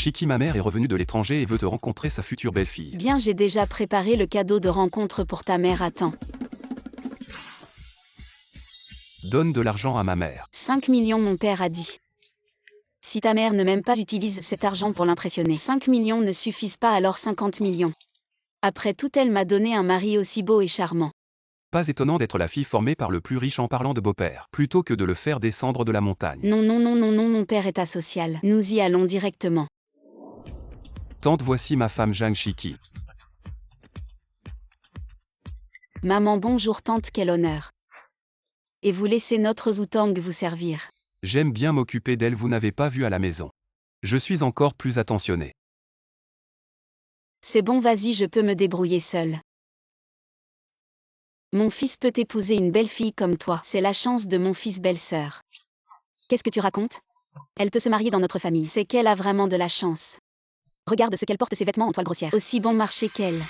Chiki, ma mère est revenue de l'étranger et veut te rencontrer sa future belle-fille. Bien, j'ai déjà préparé le cadeau de rencontre pour ta mère. Attends. Donne de l'argent à ma mère. 5 millions, mon père a dit. Si ta mère ne m'aime pas, utilise cet argent pour l'impressionner. 5 millions ne suffisent pas, alors 50 millions. Après tout, elle m'a donné un mari aussi beau et charmant. Pas étonnant d'être la fille formée par le plus riche en parlant de beau-père, plutôt que de le faire descendre de la montagne. Non, non, non, non, non, mon père est asocial. Nous y allons directement. Tante, voici ma femme Zhang Chiki. Maman, bonjour tante, quel honneur. Et vous laissez notre Zutang vous servir. J'aime bien m'occuper d'elle, vous n'avez pas vu à la maison. Je suis encore plus attentionné. C'est bon, vas-y, je peux me débrouiller seul. Mon fils peut épouser une belle fille comme toi. C'est la chance de mon fils, belle-sœur. Qu'est-ce que tu racontes? Elle peut se marier dans notre famille. C'est qu'elle a vraiment de la chance. Regarde ce qu'elle porte, ses vêtements en toile grossière. Aussi bon marché qu'elle.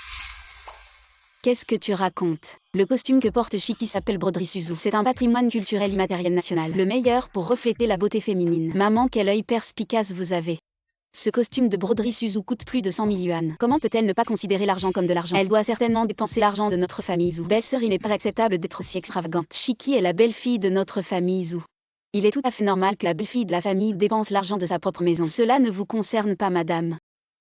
Qu'est-ce que tu racontes? Le costume que porte Chiki s'appelle broderie Suzu. C'est un patrimoine culturel immatériel national. Le meilleur pour refléter la beauté féminine. Maman, quel œil perspicace vous avez. Ce costume de broderie Suzu coûte plus de 100 000 yuan. Comment peut-elle ne pas considérer l'argent comme de l'argent? Elle doit certainement dépenser l'argent de notre famille Zhu. Belle-sœur, il n'est pas acceptable d'être aussi extravagante. Chiki est la belle-fille de notre famille Zhu. Il est tout à fait normal que la belle-fille de la famille dépense l'argent de sa propre maison. Cela ne vous concerne pas, madame.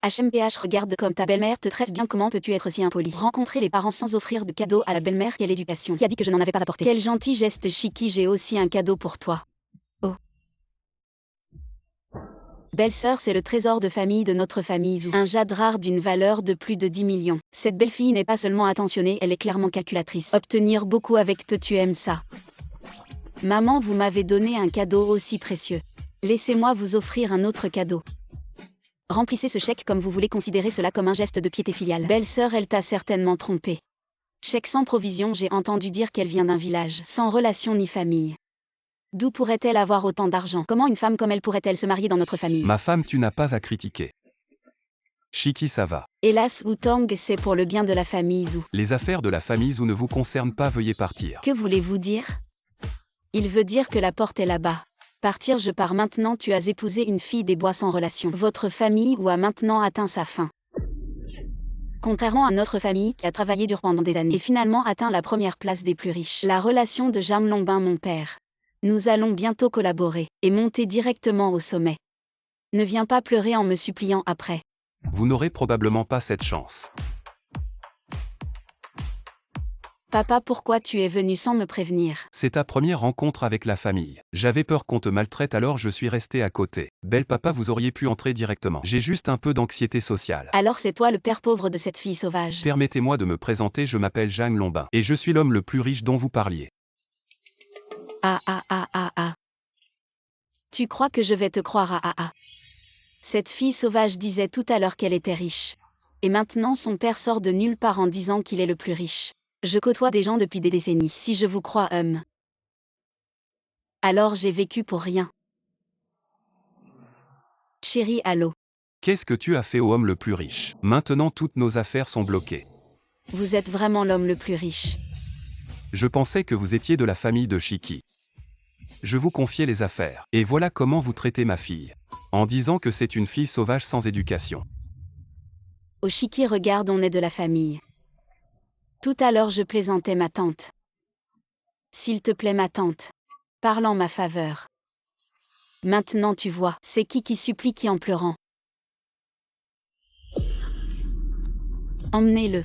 HMPH, regarde comme ta belle-mère te traite bien. Comment peux-tu être si impoli? Rencontrer les parents sans offrir de cadeau à la belle-mère, quelle éducation? Qui a dit que je n'en avais pas apporté? Quel gentil geste, Chiki, j'ai aussi un cadeau pour toi. Oh. Belle-sœur, c'est le trésor de famille de notre famille Zhu. Un jade rare d'une valeur de plus de 10 millions. Cette belle-fille n'est pas seulement attentionnée, elle est clairement calculatrice. Obtenir beaucoup avec peu, tu aimes ça. Maman, vous m'avez donné un cadeau aussi précieux. Laissez-moi vous offrir un autre cadeau. Remplissez ce chèque comme vous voulez, considérer cela comme un geste de piété filiale. Belle-sœur, elle t'a certainement trompé. Chèque sans provision, j'ai entendu dire qu'elle vient d'un village sans relation ni famille. D'où pourrait-elle avoir autant d'argent? Comment une femme comme elle pourrait-elle se marier dans notre famille? Ma femme, tu n'as pas à critiquer. Chiki, ça va. Hélas, Wutang, c'est pour le bien de la famille Zhu. Les affaires de la famille Zhu ne vous concernent pas, veuillez partir. Que voulez-vous dire? Il veut dire que la porte est là-bas. Partir, je pars maintenant. Tu as épousé une fille des bois sans relation. Votre famille a maintenant atteint sa fin. Contrairement à notre famille qui a travaillé dur pendant des années et finalement atteint la première place des plus riches. La relation de Jam Longbin, mon père. Nous allons bientôt collaborer et monter directement au sommet. Ne viens pas pleurer en me suppliant après. Vous n'aurez probablement pas cette chance. Papa, pourquoi tu es venu sans me prévenir? C'est ta première rencontre avec la famille. J'avais peur qu'on te maltraite, alors je suis resté à côté. Belle papa, vous auriez pu entrer directement. J'ai juste un peu d'anxiété sociale. Alors c'est toi le père pauvre de cette fille sauvage. Permettez-moi de me présenter, je m'appelle Zhang Longbin. Et je suis l'homme le plus riche dont vous parliez. Ah. Tu crois que je vais te croire? Cette fille sauvage disait tout à l'heure qu'elle était riche. Et maintenant son père sort de nulle part en disant qu'il est le plus riche. Je côtoie des gens depuis des décennies. Si je vous crois, alors j'ai vécu pour rien. Chérie, allô. Qu'est-ce que tu as fait au homme le plus riche? Maintenant toutes nos affaires sont bloquées. Vous êtes vraiment l'homme le plus riche. Je pensais que vous étiez de la famille de Chiki. Je vous confiais les affaires. Et voilà comment vous traitez ma fille. En disant que c'est une fille sauvage sans éducation. Au Chiki, regarde, on est de la famille. Tout à l'heure je plaisantais, ma tante. S'il te plaît, ma tante. Parle en ma faveur. Maintenant tu vois, c'est qui supplie qui en pleurant. Emmenez-le.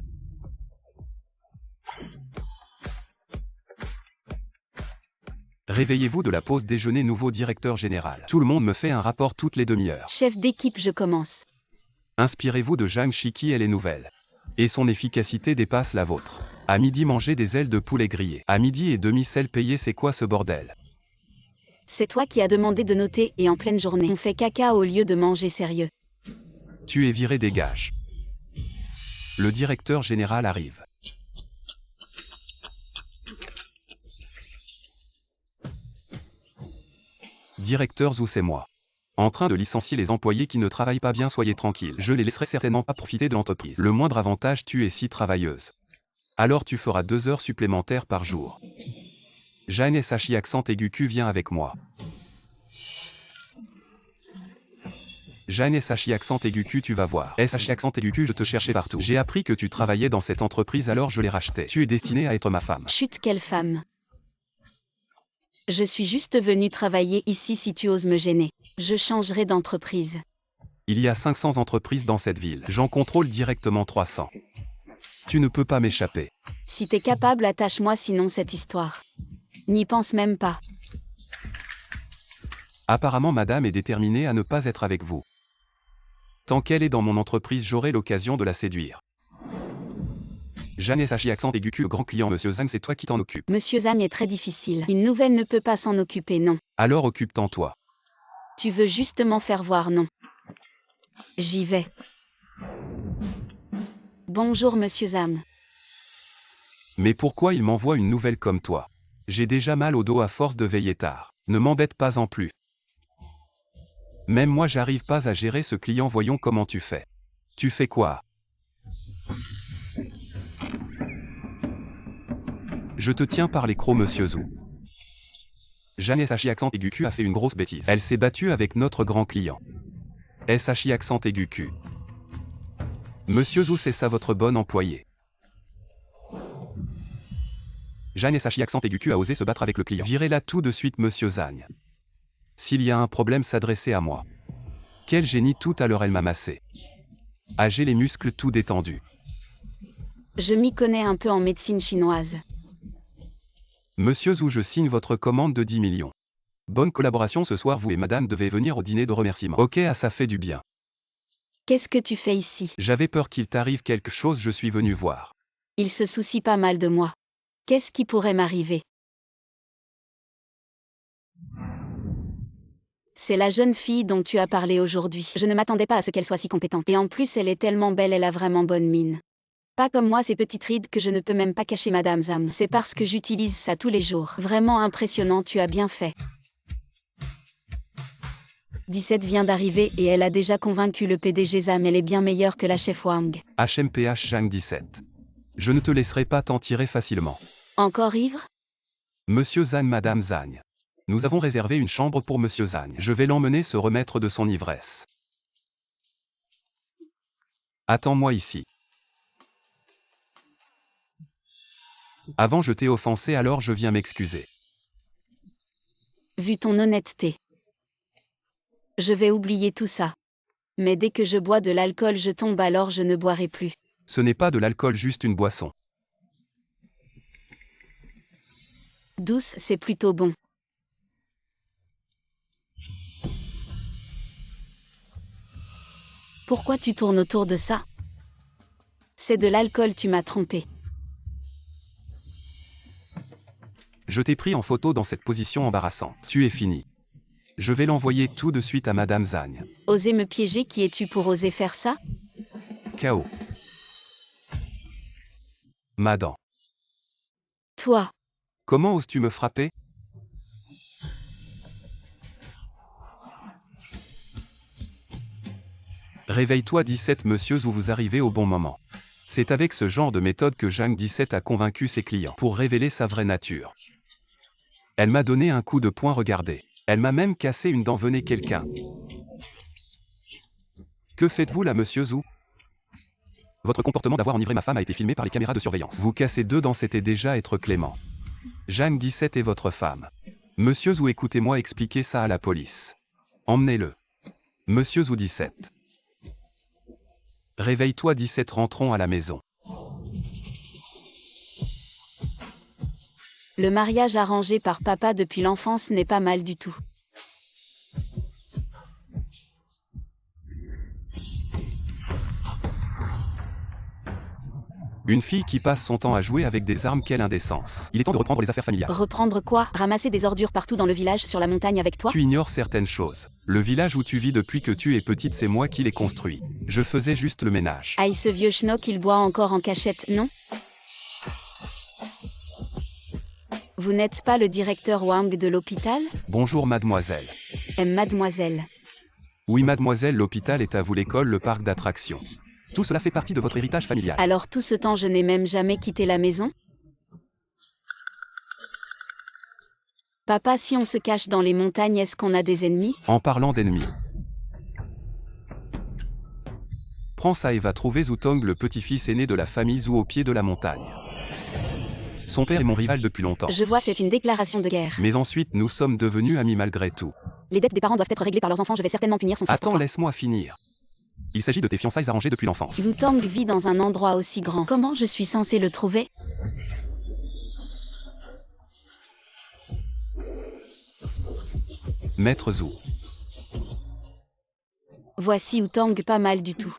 Réveillez-vous de la pause déjeuner, nouveau directeur général. Tout le monde me fait un rapport toutes les demi-heures. Chef d'équipe, je commence. Inspirez-vous de Zhang Chiki, elle est nouvelle. Et son efficacité dépasse la vôtre. À midi, manger des ailes de poulet grillées. À midi et demi, sel payé, c'est quoi ce bordel? C'est toi qui as demandé de noter et en pleine journée, on fait caca au lieu de manger sérieux. Tu es viré, dégage. Le directeur général arrive. Directeur Zhu, c'est moi. En train de licencier les employés qui ne travaillent pas bien, soyez tranquille. Je les laisserai certainement pas profiter de l'entreprise. Le moindre avantage, tu es si travailleuse. Alors tu feras 2 heures supplémentaires par jour. Jeanne Sachi, accent aigu, Q, viens avec moi. Jeanne SHI accent aigu Q, tu vas voir. SHI accent aigu Q, je te cherchais partout. J'ai appris que tu travaillais dans cette entreprise, alors je l'ai racheté. Tu es destinée à être ma femme. Chut, quelle femme. Je suis juste venue travailler ici si tu oses me gêner. Je changerai d'entreprise. Il y a 500 entreprises dans cette ville. J'en contrôle directement 300. Tu ne peux pas m'échapper. Si t'es capable, attache-moi, sinon cette histoire. N'y pense même pas. Apparemment madame est déterminée à ne pas être avec vous. Tant qu'elle est dans mon entreprise, j'aurai l'occasion de la séduire. Jeanne SHI accent aigu Q, le grand client. Monsieur Zhang, c'est toi qui t'en occupes. Monsieur Zhang est très difficile. Une nouvelle ne peut pas s'en occuper, non. Alors occupe-t'en toi. Tu veux justement faire voir, non. J'y vais. Bonjour Monsieur Zhang. Mais pourquoi il m'envoie une nouvelle comme toi? J'ai déjà mal au dos à force de veiller tard. Ne m'embête pas en plus. Même moi j'arrive pas à gérer ce client, voyons comment tu fais. Tu fais quoi? Je te tiens par les crocs, monsieur Zhou. Jeanne SHI accent aigu Q a fait une grosse bêtise. Elle s'est battue avec notre grand client. SHI accent aigu Q. Monsieur Zhou, c'est ça votre bon employé. Jeanne SHI accent aigu Q a osé se battre avec le client. Virez-la tout de suite, monsieur Zhang. S'il y a un problème, s'adresser à moi. Quel génie, tout à l'heure elle m'a massé. Ah, j'ai les muscles tout détendus. Je m'y connais un peu en médecine chinoise. Monsieur Zhou, je signe votre commande de 10 millions. Bonne collaboration ce soir, vous et madame devez venir au dîner de remerciement. Ok, ah, ça fait du bien. Qu'est-ce que tu fais ici? J'avais peur qu'il t'arrive quelque chose, je suis venu voir. Il se soucie pas mal de moi. Qu'est-ce qui pourrait m'arriver? C'est la jeune fille dont tu as parlé aujourd'hui. Je ne m'attendais pas à ce qu'elle soit si compétente. Et en plus, elle est tellement belle, elle a vraiment bonne mine. Pas comme moi, ces petites rides que je ne peux même pas cacher, Madame Zhang. C'est parce que j'utilise ça tous les jours. Vraiment impressionnant, tu as bien fait. 17 vient d'arriver et elle a déjà convaincu le PDG Zhang. Elle est bien meilleure que la chef Wang. HMPH Zhang 17. Je ne te laisserai pas t'en tirer facilement. Encore ivre? Monsieur Zhang, madame Zhang. Nous avons réservé une chambre pour monsieur Zhang. Je vais l'emmener se remettre de son ivresse. Attends-moi ici. Avant je t'ai offensé, alors je viens m'excuser. Vu ton honnêteté. Je vais oublier tout ça. Mais dès que je bois de l'alcool, je tombe, alors je ne boirai plus. Ce n'est pas de l'alcool, juste une boisson. Douce, c'est plutôt bon. Pourquoi tu tournes autour de ça? C'est de l'alcool, tu m'as trompé. Je t'ai pris en photo dans cette position embarrassante. Tu es fini. Je vais l'envoyer tout de suite à madame Zhang. Oser me piéger, qui es-tu pour oser faire ça? KO. Madame. Toi. Comment oses-tu me frapper? Réveille-toi 17, monsieur Zhou, vous arrivez au bon moment. C'est avec ce genre de méthode que Zhang 17 a convaincu ses clients pour révéler sa vraie nature. Elle m'a donné un coup de poing, regardez. Elle m'a même cassé une dent, venez quelqu'un. Que faites-vous là, monsieur Zhou? Votre comportement d'avoir enivré ma femme a été filmé par les caméras de surveillance. Vous cassez 2 dents, c'était déjà être clément. Zhang 17 est votre femme. Monsieur Zhou, écoutez-moi expliquer ça à la police. Emmenez-le. Monsieur Zhou 17. Réveille-toi 17, rentrons à la maison. Le mariage arrangé par papa depuis l'enfance n'est pas mal du tout. Une fille qui passe son temps à jouer avec des armes, quelle indécence. Il est temps de reprendre les affaires familiales. Reprendre quoi? Ramasser des ordures partout dans le village, sur la montagne avec toi? Tu ignores certaines choses. Le village où tu vis depuis que tu es petite, c'est moi qui l'ai construit. Je faisais juste le ménage. Aïe, ce vieux schnock, il boit encore en cachette, non? Vous n'êtes pas le directeur Wang de l'hôpital? Bonjour mademoiselle. Mademoiselle. Oui mademoiselle, l'hôpital est à vous, l'école, le parc d'attractions. Tout cela fait partie de votre héritage familial. Alors tout ce temps, je n'ai même jamais quitté la maison? Papa, si on se cache dans les montagnes, est-ce qu'on a des ennemis? En parlant d'ennemis. Prends ça et va trouver Zutong, le petit-fils aîné de la famille Zhou au pied de la montagne. Son père est mon rival depuis longtemps. Je vois, c'est une déclaration de guerre. Mais ensuite nous sommes devenus amis malgré tout. Les dettes des parents doivent être réglées par leurs enfants, je vais certainement punir son fils pour Attends, toi. laisse-moi finir. Il s'agit de tes fiançailles arrangées depuis l'enfance. Zutong vit dans un endroit aussi grand. Comment je suis censé le trouver? Maître Zhou. Voici Zutong, pas mal du tout.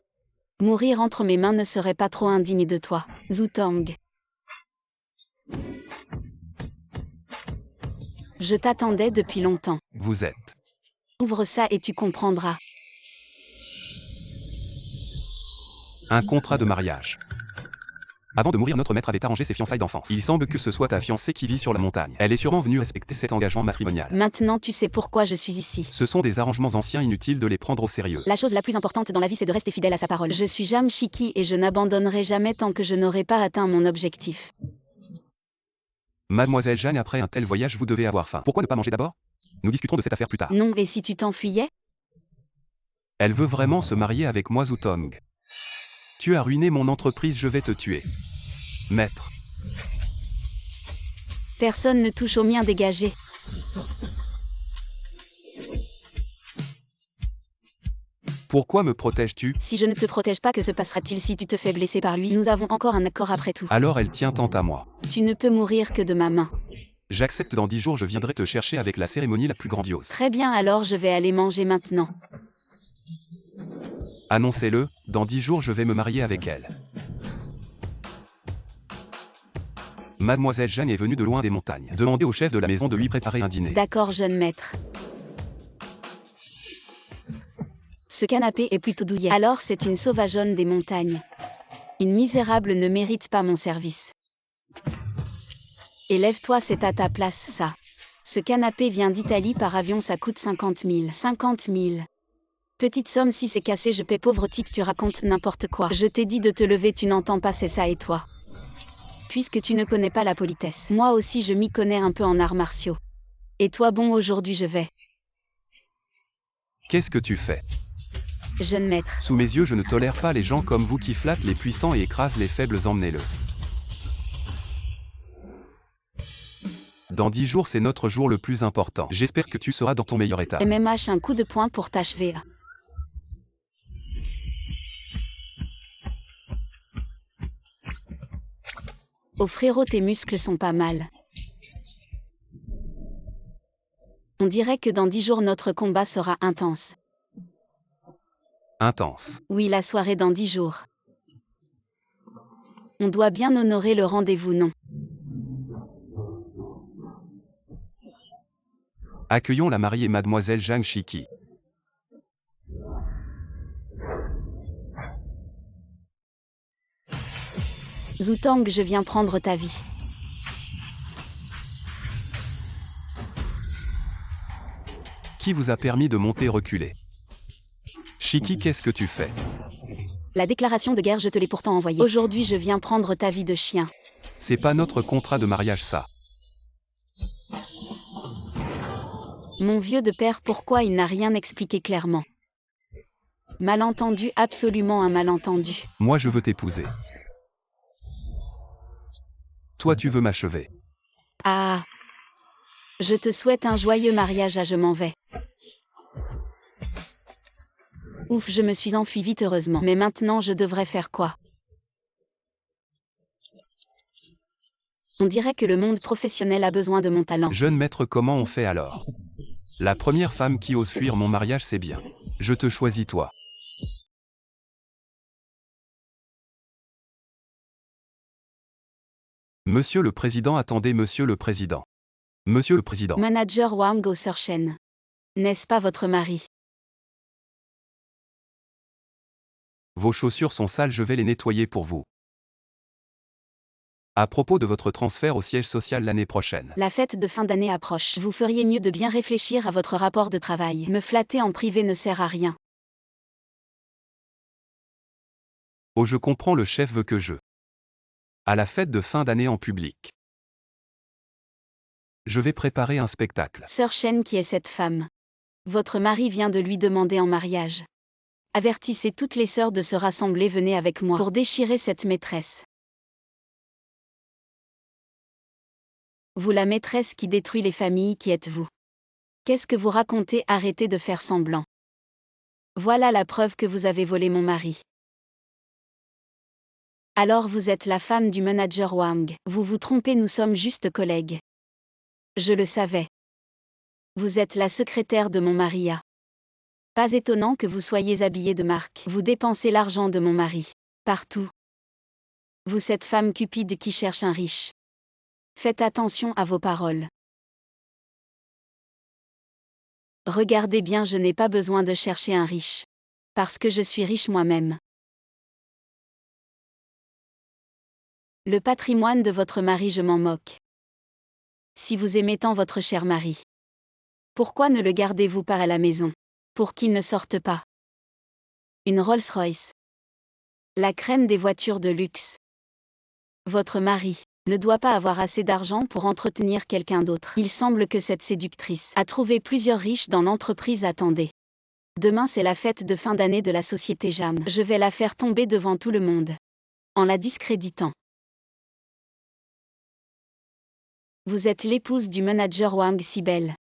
Mourir entre mes mains ne serait pas trop indigne de toi. Zutong. Je t'attendais depuis longtemps. Vous êtes. Ouvre ça et tu comprendras. Un contrat de mariage. Avant de mourir, notre maître avait arrangé ses fiançailles d'enfance. Il semble que ce soit ta fiancée qui vit sur la montagne. Elle est sûrement venue respecter cet engagement matrimonial. Maintenant tu sais pourquoi je suis ici. Ce sont des arrangements anciens, inutiles de les prendre au sérieux. La chose la plus importante dans la vie, c'est de rester fidèle à sa parole. Je suis Jam Shiki et je n'abandonnerai jamais tant que je n'aurai pas atteint mon objectif. Mademoiselle Jeanne, après un tel voyage, vous devez avoir faim. Pourquoi ne pas manger d'abord? Nous discuterons de cette affaire plus tard. Non, et si tu t'enfuyais? Elle veut vraiment se marier avec moi, Zutong. Tu as ruiné mon entreprise, je vais te tuer. Maître. Personne ne touche aux miens, dégagés. Pourquoi me protèges-tu? Si je ne te protège pas, que se passera-t-il si tu te fais blesser par lui? Nous avons encore un accord après tout. Alors elle tient tant à moi. Tu ne peux mourir que de ma main. J'accepte, dans 10 jours je viendrai te chercher avec la cérémonie la plus grandiose. Très bien, alors je vais aller manger maintenant. Annoncez-le, dans 10 jours je vais me marier avec elle. Mademoiselle Jeanne est venue de loin des montagnes. Demandez au chef de la maison de lui préparer un dîner. D'accord, jeune maître. Ce canapé est plutôt douillet. Alors c'est une sauvageonne des montagnes. Une misérable ne mérite pas mon service. Élève-toi, c'est à ta place ça. Ce canapé vient d'Italie par avion, ça coûte 50 000. 50 000. Petite somme, si c'est cassé je paie. Pauvre type, tu racontes n'importe quoi. Je t'ai dit de te lever, tu n'entends pas, c'est ça et toi. Puisque tu ne connais pas la politesse. Moi aussi je m'y connais un peu en arts martiaux. Et toi, bon, aujourd'hui je vais. Qu'est-ce que tu fais? Jeune maître. Sous mes yeux, je ne tolère pas les gens comme vous qui flattent les puissants et écrasent les faibles, emmenez-le. Dans 10 jours, c'est notre jour le plus important. J'espère que tu seras dans ton meilleur état. MMH, un coup de poing pour t'achever. Oh frérot, tes muscles sont pas mal. On dirait que dans 10 jours notre combat sera intense. Intense. Oui, la soirée dans 10 jours. On doit bien honorer le rendez-vous, non? Accueillons la mariée Mademoiselle Zhang Shiki. Zutong, je viens prendre ta vie. Qui vous a permis de monter reculer? Shiki, qu'est-ce que tu fais? La déclaration de guerre, je te l'ai pourtant envoyée. Aujourd'hui, je viens prendre ta vie de chien. C'est pas notre contrat de mariage ça. Mon vieux de père, pourquoi il n'a rien expliqué clairement? Malentendu, absolument un malentendu. Moi je veux t'épouser. Toi tu veux m'achever. Ah! Je te souhaite un joyeux mariage, je m'en vais. Ouf, je me suis enfui vite heureusement. Mais maintenant je devrais faire quoi? On dirait que le monde professionnel a besoin de mon talent. Jeune maître, comment on fait alors? La première femme qui ose fuir mon mariage, c'est bien. Je te choisis toi. Monsieur le Président, attendez, Monsieur le Président. Monsieur le Président. Manager Wang Go Sershen. N'est-ce pas votre mari? Vos chaussures sont sales, je vais les nettoyer pour vous. À propos de votre transfert au siège social l'année prochaine. La fête de fin d'année approche. Vous feriez mieux de bien réfléchir à votre rapport de travail. Me flatter en privé ne sert à rien. Oh, je comprends, le chef veut que je. À la fête de fin d'année en public. Je vais préparer un spectacle. Sœur Shen, qui est cette femme? Votre mari vient de lui demander en mariage. Avertissez toutes les sœurs de se rassembler, venez avec moi pour déchirer cette maîtresse. Vous la maîtresse qui détruit les familles, qui êtes-vous? Qu'est-ce que vous racontez? Arrêtez de faire semblant. Voilà la preuve que vous avez volé mon mari. Alors vous êtes la femme du manager Wang. Vous vous trompez, nous sommes juste collègues. Je le savais. Vous êtes la secrétaire de mon mari. Pas étonnant que vous soyez habillée de marque. Vous dépensez l'argent de mon mari. Partout. Vous cette femme cupide qui cherche un riche. Faites attention à vos paroles. Regardez bien, je n'ai pas besoin de chercher un riche. Parce que je suis riche moi-même. Le patrimoine de votre mari, je m'en moque. Si vous aimez tant votre cher mari, pourquoi ne le gardez-vous pas à la maison? Pour qu'il ne sorte pas. Une Rolls-Royce. La crème des voitures de luxe. Votre mari ne doit pas avoir assez d'argent pour entretenir quelqu'un d'autre. Il semble que cette séductrice a trouvé plusieurs riches dans l'entreprise. Attendez. Demain c'est la fête de fin d'année de la société Jam. Je vais la faire tomber devant tout le monde. En la discréditant. Vous êtes l'épouse du manager Wang, si belle.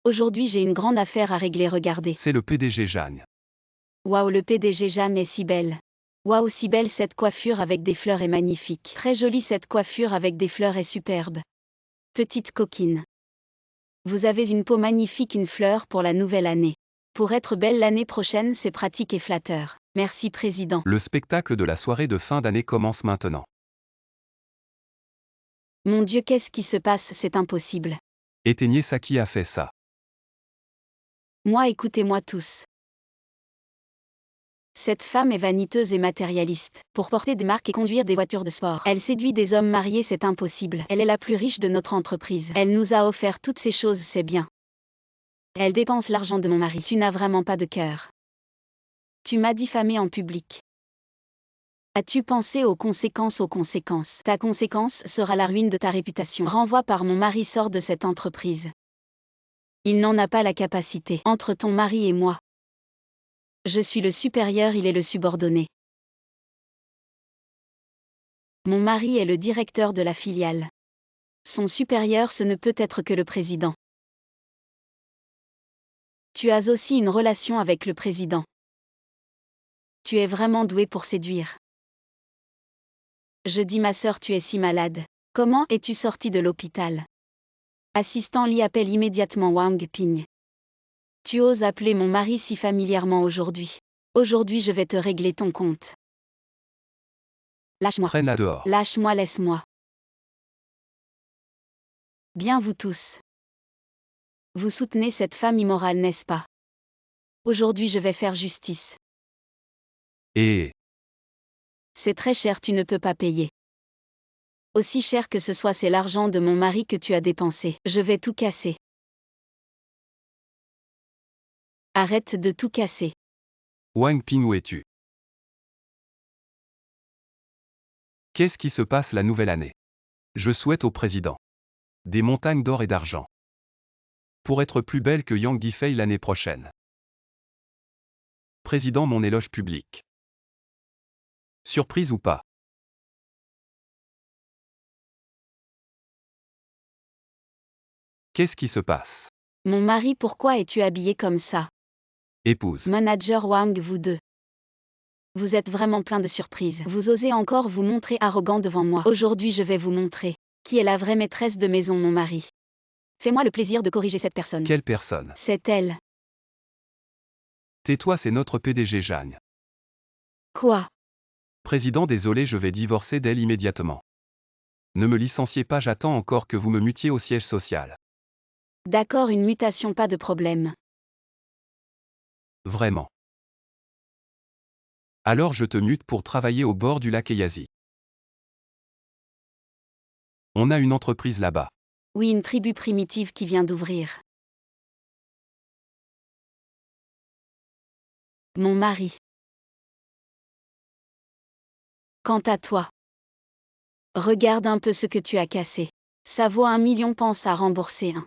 Aujourd'hui j'ai une grande affaire à régler, regardez. C'est le PDG Jeanne. Waouh, le PDG Jam est si belle. Waouh, si belle, cette coiffure avec des fleurs est magnifique. Très jolie, cette coiffure avec des fleurs est superbe. Petite coquine. Vous avez une peau magnifique, une fleur pour la nouvelle année. Pour être belle l'année prochaine, c'est pratique et flatteur. Merci président. Le spectacle de la soirée de fin d'année commence maintenant. Mon Dieu, qu'est-ce qui se passe? C'est impossible. Éteignez ça, qui a fait ça? Moi, écoutez-moi tous. Cette femme est vaniteuse et matérialiste. Pour porter des marques et conduire des voitures de sport, elle séduit des hommes mariés, c'est impossible. Elle est la plus riche de notre entreprise. Elle nous a offert toutes ces choses, c'est bien. Elle dépense l'argent de mon mari. Tu n'as vraiment pas de cœur. Tu m'as diffamé en public. As-tu pensé aux conséquences? Aux conséquences. Ta conséquence sera la ruine de ta réputation. Renvoi par mon mari, sort de cette entreprise. Il n'en a pas la capacité. Entre ton mari et moi. Je suis le supérieur, il est le subordonné. Mon mari est le directeur de la filiale. Son supérieur, ce ne peut être que le président. Tu as aussi une relation avec le président. Tu es vraiment doué pour séduire. Je dis, ma sœur, tu es si malade. Comment es-tu sortie de l'hôpital? Assistant Li appelle immédiatement Wang Ping. Tu oses appeler mon mari si familièrement aujourd'hui. Aujourd'hui je vais te régler ton compte. Lâche-moi. Traîne-la dehors. Lâche-moi, laisse-moi. Bien vous tous. Vous soutenez cette femme immorale, n'est-ce pas? Aujourd'hui je vais faire justice. Et C'est très cher, tu ne peux pas payer. Aussi cher que ce soit, c'est l'argent de mon mari que tu as dépensé. Je vais tout casser. Arrête de tout casser. Wang Ping, où es-tu? Qu'est-ce qui se passe la nouvelle année? Je souhaite au président des montagnes d'or et d'argent. Pour être plus belle que Yang Guifei l'année prochaine. Président, mon éloge public. Surprise ou pas? Qu'est-ce qui se passe? Mon mari, pourquoi es-tu habillé comme ça? Épouse. Manager Wang, vous deux. Vous êtes vraiment plein de surprises. Vous osez encore vous montrer arrogant devant moi. Aujourd'hui je vais vous montrer qui est la vraie maîtresse de maison, mon mari. Fais-moi le plaisir de corriger cette personne. Quelle personne? C'est elle. Tais-toi, c'est notre PDG Jeanne. Quoi? Président, désolé, je vais divorcer d'elle immédiatement. Ne me licenciez pas, j'attends encore que vous me mutiez au siège social. D'accord, une mutation, pas de problème. Vraiment. Alors je te mute pour travailler au bord du lac Eyasi. On a une entreprise là-bas. Oui, une tribu primitive qui vient d'ouvrir. Mon mari. Quant à toi, regarde un peu ce que tu as cassé. Ça vaut 1 million, pense à rembourser un.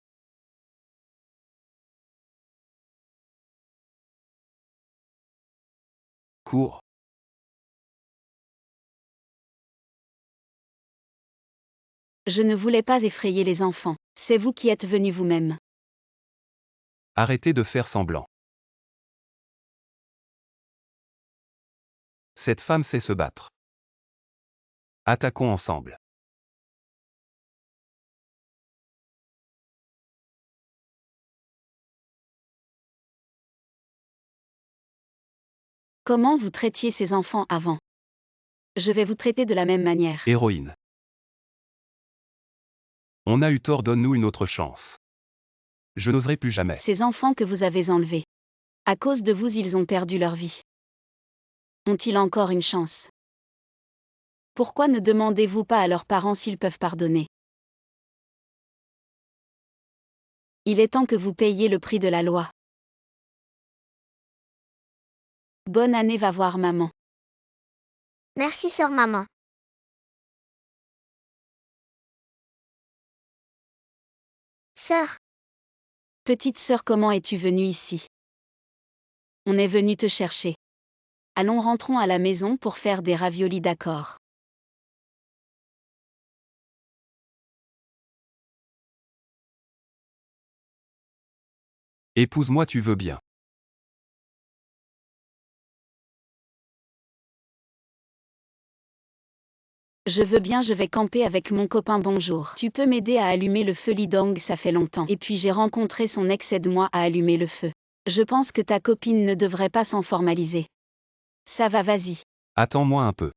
Cours. Je ne voulais pas effrayer les enfants. C'est vous qui êtes venu vous-même. Arrêtez de faire semblant. Cette femme sait se battre. Attaquons ensemble. Comment vous traitiez ces enfants avant? Je vais vous traiter de la même manière. Héroïne. On a eu tort, donne-nous une autre chance. Je n'oserai plus jamais. Ces enfants que vous avez enlevés. À cause de vous, ils ont perdu leur vie. Ont-ils encore une chance? Pourquoi ne demandez-vous pas à leurs parents s'ils peuvent pardonner? Il est temps que vous payiez le prix de la loi. Bonne année, va voir maman. Merci sœur maman. Sœur, Petite sœur, comment es-tu venue ici? On est venu te chercher. Allons, rentrons à la maison pour faire des raviolis, d'accord? Épouse-moi, tu veux bien. Je veux bien, je vais camper avec mon copain, bonjour. Tu peux m'aider à allumer le feu, Lee Dong, ça fait longtemps. Et puis j'ai rencontré son ex, aide-moi à allumer le feu. Je pense que ta copine ne devrait pas s'en formaliser. Ça va, vas-y. Attends-moi un peu.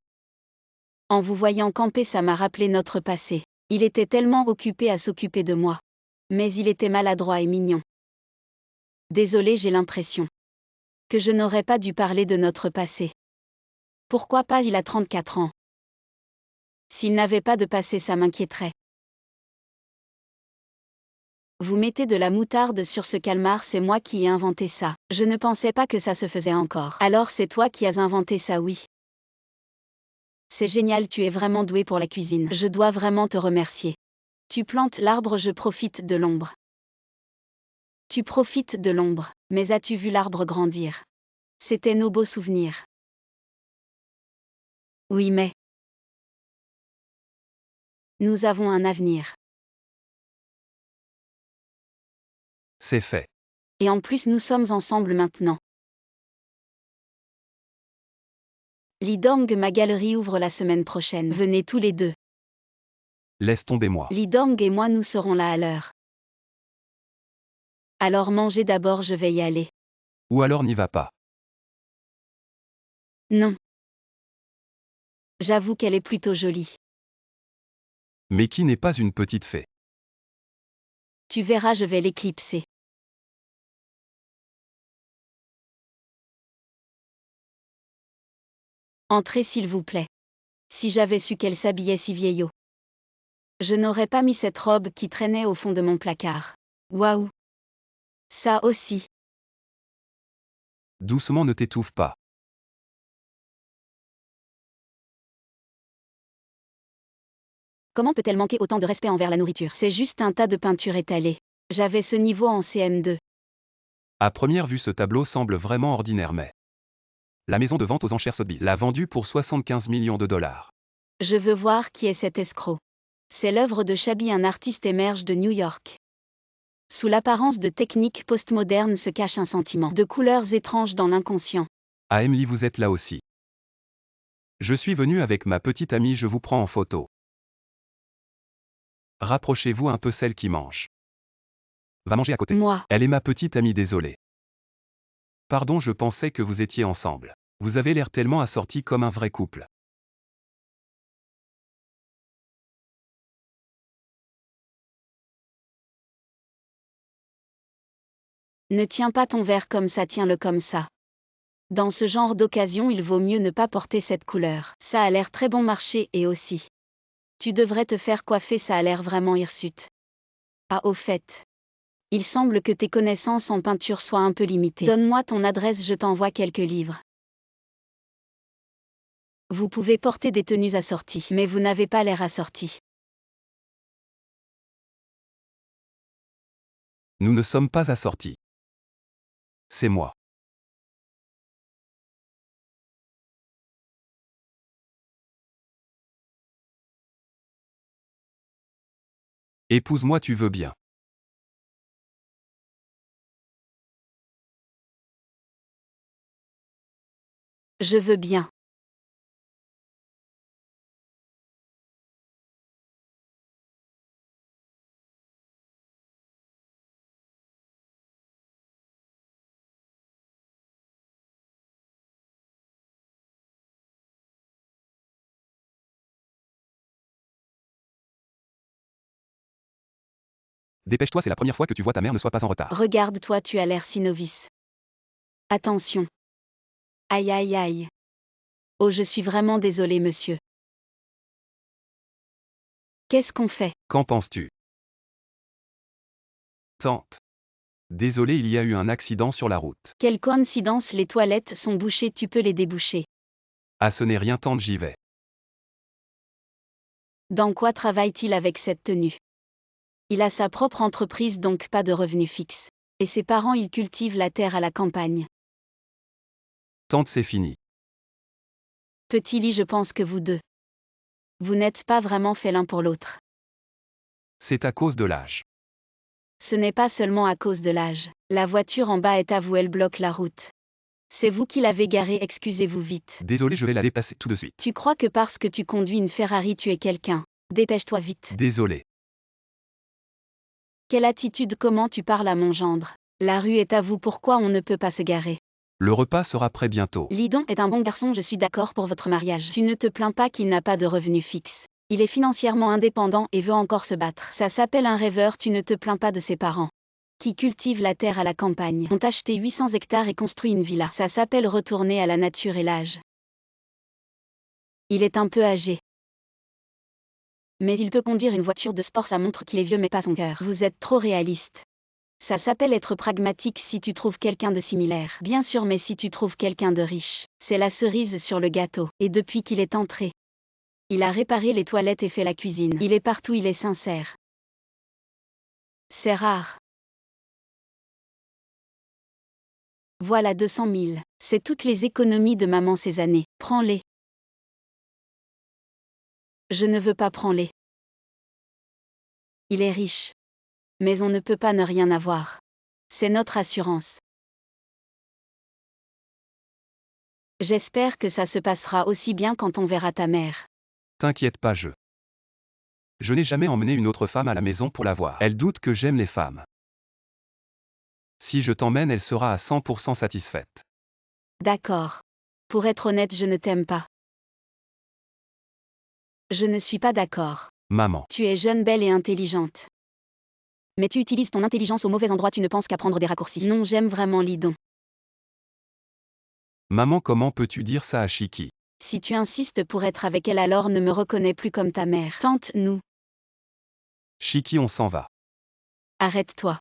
En vous voyant camper, ça m'a rappelé notre passé. Il était tellement occupé à s'occuper de moi. Mais il était maladroit et mignon. Désolé, j'ai l'impression que je n'aurais pas dû parler de notre passé. Pourquoi pas, il a 34 ans. S'il n'avait pas de passé, ça m'inquiéterait. Vous mettez de la moutarde sur ce calmar, c'est moi qui ai inventé ça. Je ne pensais pas que ça se faisait encore. Alors c'est toi qui as inventé ça, oui. C'est génial, tu es vraiment doué pour la cuisine. Je dois vraiment te remercier. Tu plantes l'arbre, je profite de l'ombre. Tu profites de l'ombre, mais as-tu vu l'arbre grandir? C'était nos beaux souvenirs. Oui, mais nous avons un avenir. C'est fait. Et en plus, nous sommes ensemble maintenant. Lee Dong, ma galerie ouvre la semaine prochaine. Venez tous les deux. Laisse tomber moi. Lee Dong et moi, nous serons là à l'heure. Alors mangez d'abord, je vais y aller. Ou alors n'y va pas. Non. J'avoue qu'elle est plutôt jolie. Mais qui n'est pas une petite fée? Tu verras, je vais l'éclipser. Entrez s'il vous plaît. Si j'avais su qu'elle s'habillait si vieillot. Je n'aurais pas mis cette robe qui traînait au fond de mon placard. Waouh. Ça aussi. Doucement, ne t'étouffe pas. Comment peut-elle manquer autant de respect envers la nourriture? C'est juste un tas de peinture étalée. J'avais ce niveau en CM2. À première vue, ce tableau semble vraiment ordinaire, mais la maison de vente aux enchères Sotheby's l'a vendu pour 75 millions de dollars. Je veux voir qui est cet escroc. C'est l'œuvre de Shabby, un artiste émerge de New York. Sous l'apparence de techniques postmodernes se cache un sentiment de couleurs étranges dans l'inconscient. Ah, Emily, vous êtes là aussi. Je suis venu avec ma petite amie, je vous prends en photo. Rapprochez-vous un peu, celle qui mange. Va manger à côté. Moi, Elle est ma petite amie, désolé. Pardon, je pensais que vous étiez ensemble. Vous avez l'air tellement assortis comme un vrai couple. ne tiens pas ton verre comme ça, tiens-le comme ça. Dans ce genre d'occasion, il vaut mieux ne pas porter cette couleur. Ça a l'air très bon marché et aussi. Tu devrais te faire coiffer, ça a l'air vraiment hirsute. Ah, au fait. Il semble que tes connaissances en peinture soient un peu limitées. Donne-moi ton adresse, je t'envoie quelques livres. Vous pouvez porter des tenues assorties, mais vous n'avez pas l'air assorti. Nous ne sommes pas assortis. C'est moi. Épouse-moi, tu veux bien. Je veux bien. Dépêche-toi, c'est la première fois que tu vois ta mère, ne sois pas en retard. Regarde-toi, tu as l'air si novice. Attention. Aïe aïe aïe. Oh, je suis vraiment désolée, monsieur. Qu'est-ce qu'on fait? Qu'en penses-tu? Tante. Désolé, il y a eu un accident sur la route. Quelle coïncidence, les toilettes sont bouchées, tu peux les déboucher. Ah, ce n'est rien, tante, j'y vais. Dans quoi travaille-t-il avec cette tenue? Il a sa propre entreprise, donc pas de revenu fixe. Et ses parents ils cultivent la terre à la campagne. Tante, c'est fini. Petit lit, je pense que vous deux. Vous n'êtes pas vraiment fait l'un pour l'autre. C'est à cause de l'âge. Ce n'est pas seulement à cause de l'âge. La voiture en bas est à vous, elle bloque la route. C'est vous qui l'avez garée, excusez-vous vite. Désolé, je vais la dépasser tout de suite. Tu crois que parce que tu conduis une Ferrari tu es quelqu'un. Dépêche-toi vite. Désolé. Quelle attitude, comment tu parles à mon gendre. La rue est à vous, pourquoi on ne peut pas se garer? Le repas sera prêt bientôt. Lidon est un bon garçon, je suis d'accord pour votre mariage. Tu ne te plains pas qu'il n'a pas de revenu fixe. Il est financièrement indépendant et veut encore se battre. Ça s'appelle un rêveur, tu ne te plains pas de ses parents. Qui cultivent la terre à la campagne. Ont acheté 800 hectares et construit une villa. Ça s'appelle retourner à la nature et l'âge. Il est un peu âgé. Mais il peut conduire une voiture de sport, ça montre qu'il est vieux mais pas son cœur. Vous êtes trop réaliste. Ça s'appelle être pragmatique si tu trouves quelqu'un de similaire. Bien sûr, mais si tu trouves quelqu'un de riche, c'est la cerise sur le gâteau. Et depuis qu'il est entré, il a réparé les toilettes et fait la cuisine. Il est partout, il est sincère. C'est rare. Voilà 200 000. C'est toutes les économies de maman ces années. Prends-les. Je ne veux pas, prends-les. Il est riche. Mais on ne peut pas ne rien avoir. C'est notre assurance. J'espère que ça se passera aussi bien quand on verra ta mère. T'inquiète pas, je n'ai jamais emmené une autre femme à la maison pour la voir. Elle doute que j'aime les femmes. Si je t'emmène, elle sera à 100% satisfaite. D'accord. Pour être honnête, je ne t'aime pas. Je ne suis pas d'accord. Maman. Tu es jeune, belle et intelligente. Mais tu utilises ton intelligence au mauvais endroit, tu ne penses qu'à prendre des raccourcis. Non, j'aime vraiment Lidon. Maman, comment peux-tu dire ça à Chiki? Si tu insistes pour être avec elle, alors ne me reconnais plus comme ta mère. Tente-nous. Chiki, on s'en va. Arrête-toi.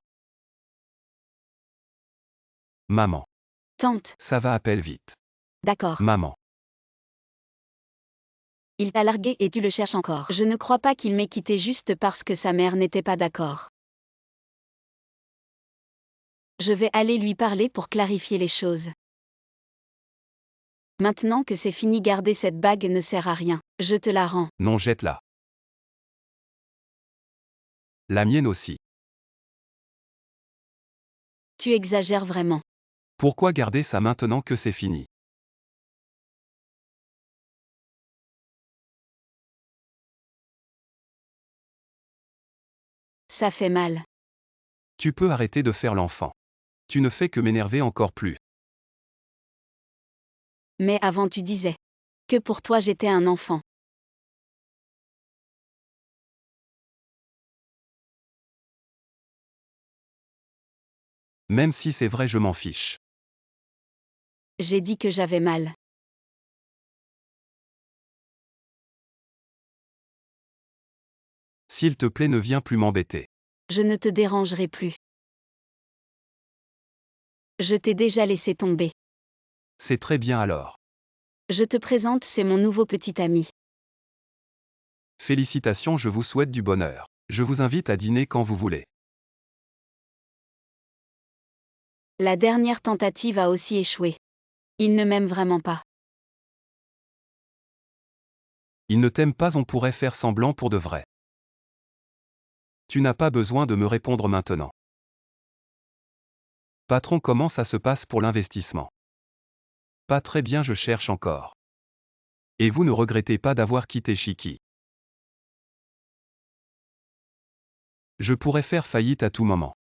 Maman. Tente. Ça va, appelle vite. D'accord. Maman. Il t'a largué et tu le cherches encore. Je ne crois pas qu'il m'ait quitté juste parce que sa mère n'était pas d'accord. Je vais aller lui parler pour clarifier les choses. Maintenant que c'est fini, garder cette bague ne sert à rien. Je te la rends. Non, jette-la. La mienne aussi. Tu exagères vraiment. Pourquoi garder ça maintenant que c'est fini? Ça fait mal. Tu peux arrêter de faire l'enfant. Tu ne fais que m'énerver encore plus. Mais avant tu disais que pour toi j'étais un enfant. Même si c'est vrai, je m'en fiche. J'ai dit que j'avais mal. S'il te plaît, ne viens plus m'embêter. Je ne te dérangerai plus. Je t'ai déjà laissé tomber. C'est très bien alors. Je te présente, c'est mon nouveau petit ami. Félicitations, je vous souhaite du bonheur. Je vous invite à dîner quand vous voulez. La dernière tentative a aussi échoué. Il ne m'aime vraiment pas. Il ne t'aime pas, on pourrait faire semblant pour de vrai. Tu n'as pas besoin de me répondre maintenant. Patron, comment ça se passe pour l'investissement? Pas très bien, je cherche encore. Et vous ne regrettez pas d'avoir quitté Chiki? Je pourrais faire faillite à tout moment.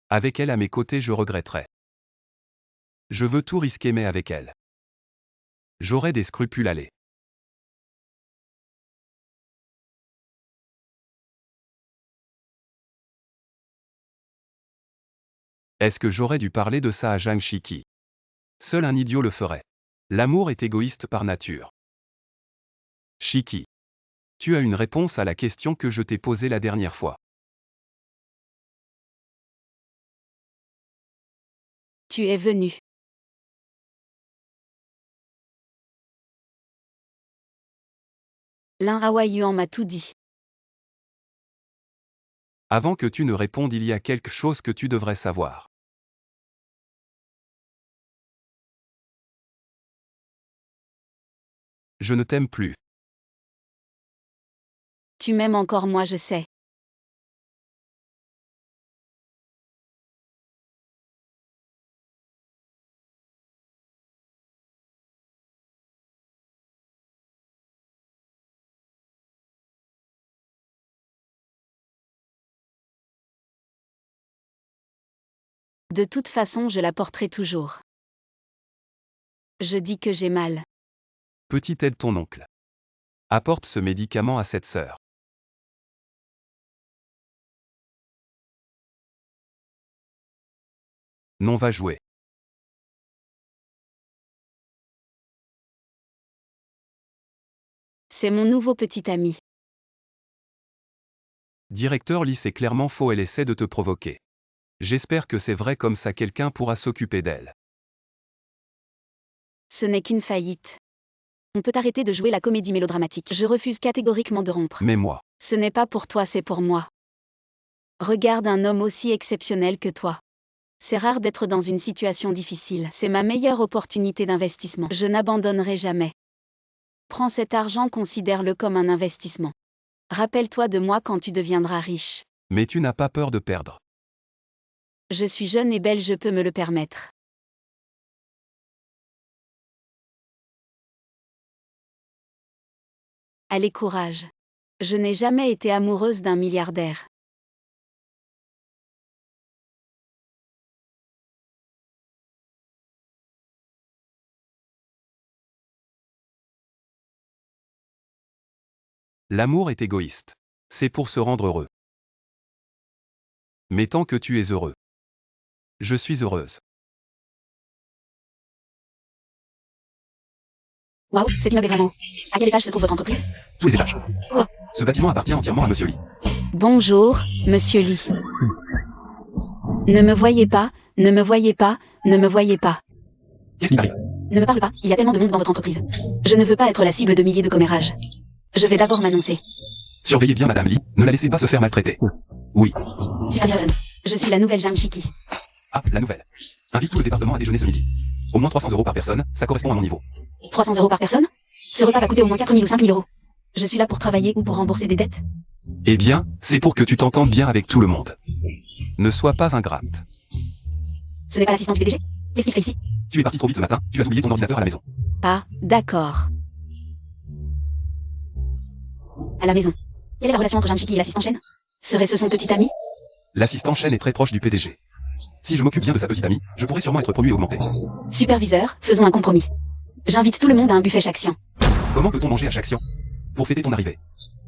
Avec elle à mes côtés, je regretterais. Je veux tout risquer, mais avec elle, j'aurais des scrupules, allez. Est-ce que j'aurais dû parler de ça à Zhang Chiki? Seul un idiot le ferait. L'amour est égoïste par nature. Chiki. Tu as une réponse à la question que je t'ai posée la dernière fois. Tu es venu. L'un Hawaïan m'a tout dit. Avant que tu ne répondes, il y a quelque chose que tu devrais savoir. Je ne t'aime plus. Tu m'aimes encore, moi je sais. De toute façon, je la porterai toujours. Je dis que j'ai mal. Petit aide ton oncle. Apporte ce médicament à cette sœur. Non, va jouer. C'est mon nouveau petit ami. Directeur Lee, c'est clairement faux, elle essaie de te provoquer. J'espère que c'est vrai, comme ça quelqu'un pourra s'occuper d'elle. Ce n'est qu'une faillite. On peut arrêter de jouer la comédie mélodramatique. Je refuse catégoriquement de rompre. Mais moi, Ce n'est pas pour toi, c'est pour moi. Regarde un homme aussi exceptionnel que toi. C'est rare d'être dans une situation difficile. C'est ma meilleure opportunité d'investissement. Je n'abandonnerai jamais. Prends cet argent, considère-le comme un investissement. Rappelle-toi de moi quand tu deviendras riche. mais tu n'as pas peur de perdre. Je suis jeune et belle, je peux me le permettre. Allez, courage. Je n'ai jamais été amoureuse d'un milliardaire. L'amour est égoïste. C'est pour se rendre heureux. Mais tant que tu es heureux, je suis heureuse. Waouh, cet immeuble est vraiment. À quel étage se trouve votre entreprise? Tous les étages. Quoi? Ce bâtiment appartient entièrement à Monsieur Lee. Bonjour, monsieur Lee. Ne me voyez pas, ne me voyez pas, ne me voyez pas. Qu'est-ce qui t'arrive? Ne me parle pas, il y a tellement de monde dans votre entreprise. Je ne veux pas être la cible de milliers de commérages. Je vais d'abord m'annoncer. Surveillez bien Madame Lee, ne la laissez pas se faire maltraiter. Oui. Supervision. Je suis la nouvelle Jeanne Chiki. Ah, la nouvelle. Invite tout le département à déjeuner ce midi. Au moins 300 € par personne, ça correspond à mon niveau. 300 € par personne? Ce repas va coûter au moins 4 000 ou 5 000 €. Je suis là pour travailler ou pour rembourser des dettes? Eh bien, c'est pour que tu t'entendes bien avec tout le monde. Ne sois pas ingrate. Ce n'est pas l'assistant du PDG? Qu'est-ce qu'il fait ici? Tu es parti trop vite ce matin, tu as oublié ton ordinateur à la maison. Ah, d'accord. À la maison. Quelle est la relation entre Jeanne Chiki et l'assistant chaîne? Serait-ce son petit ami? L'assistant chaîne est très proche du PDG. Si je m'occupe bien de sa petite amie, je pourrais sûrement être promu et augmenté. Superviseur, faisons un compromis. J'invite tout le monde à un buffet chaque sien. Comment peut-on manger à chaque Sion? Pour fêter ton arrivée.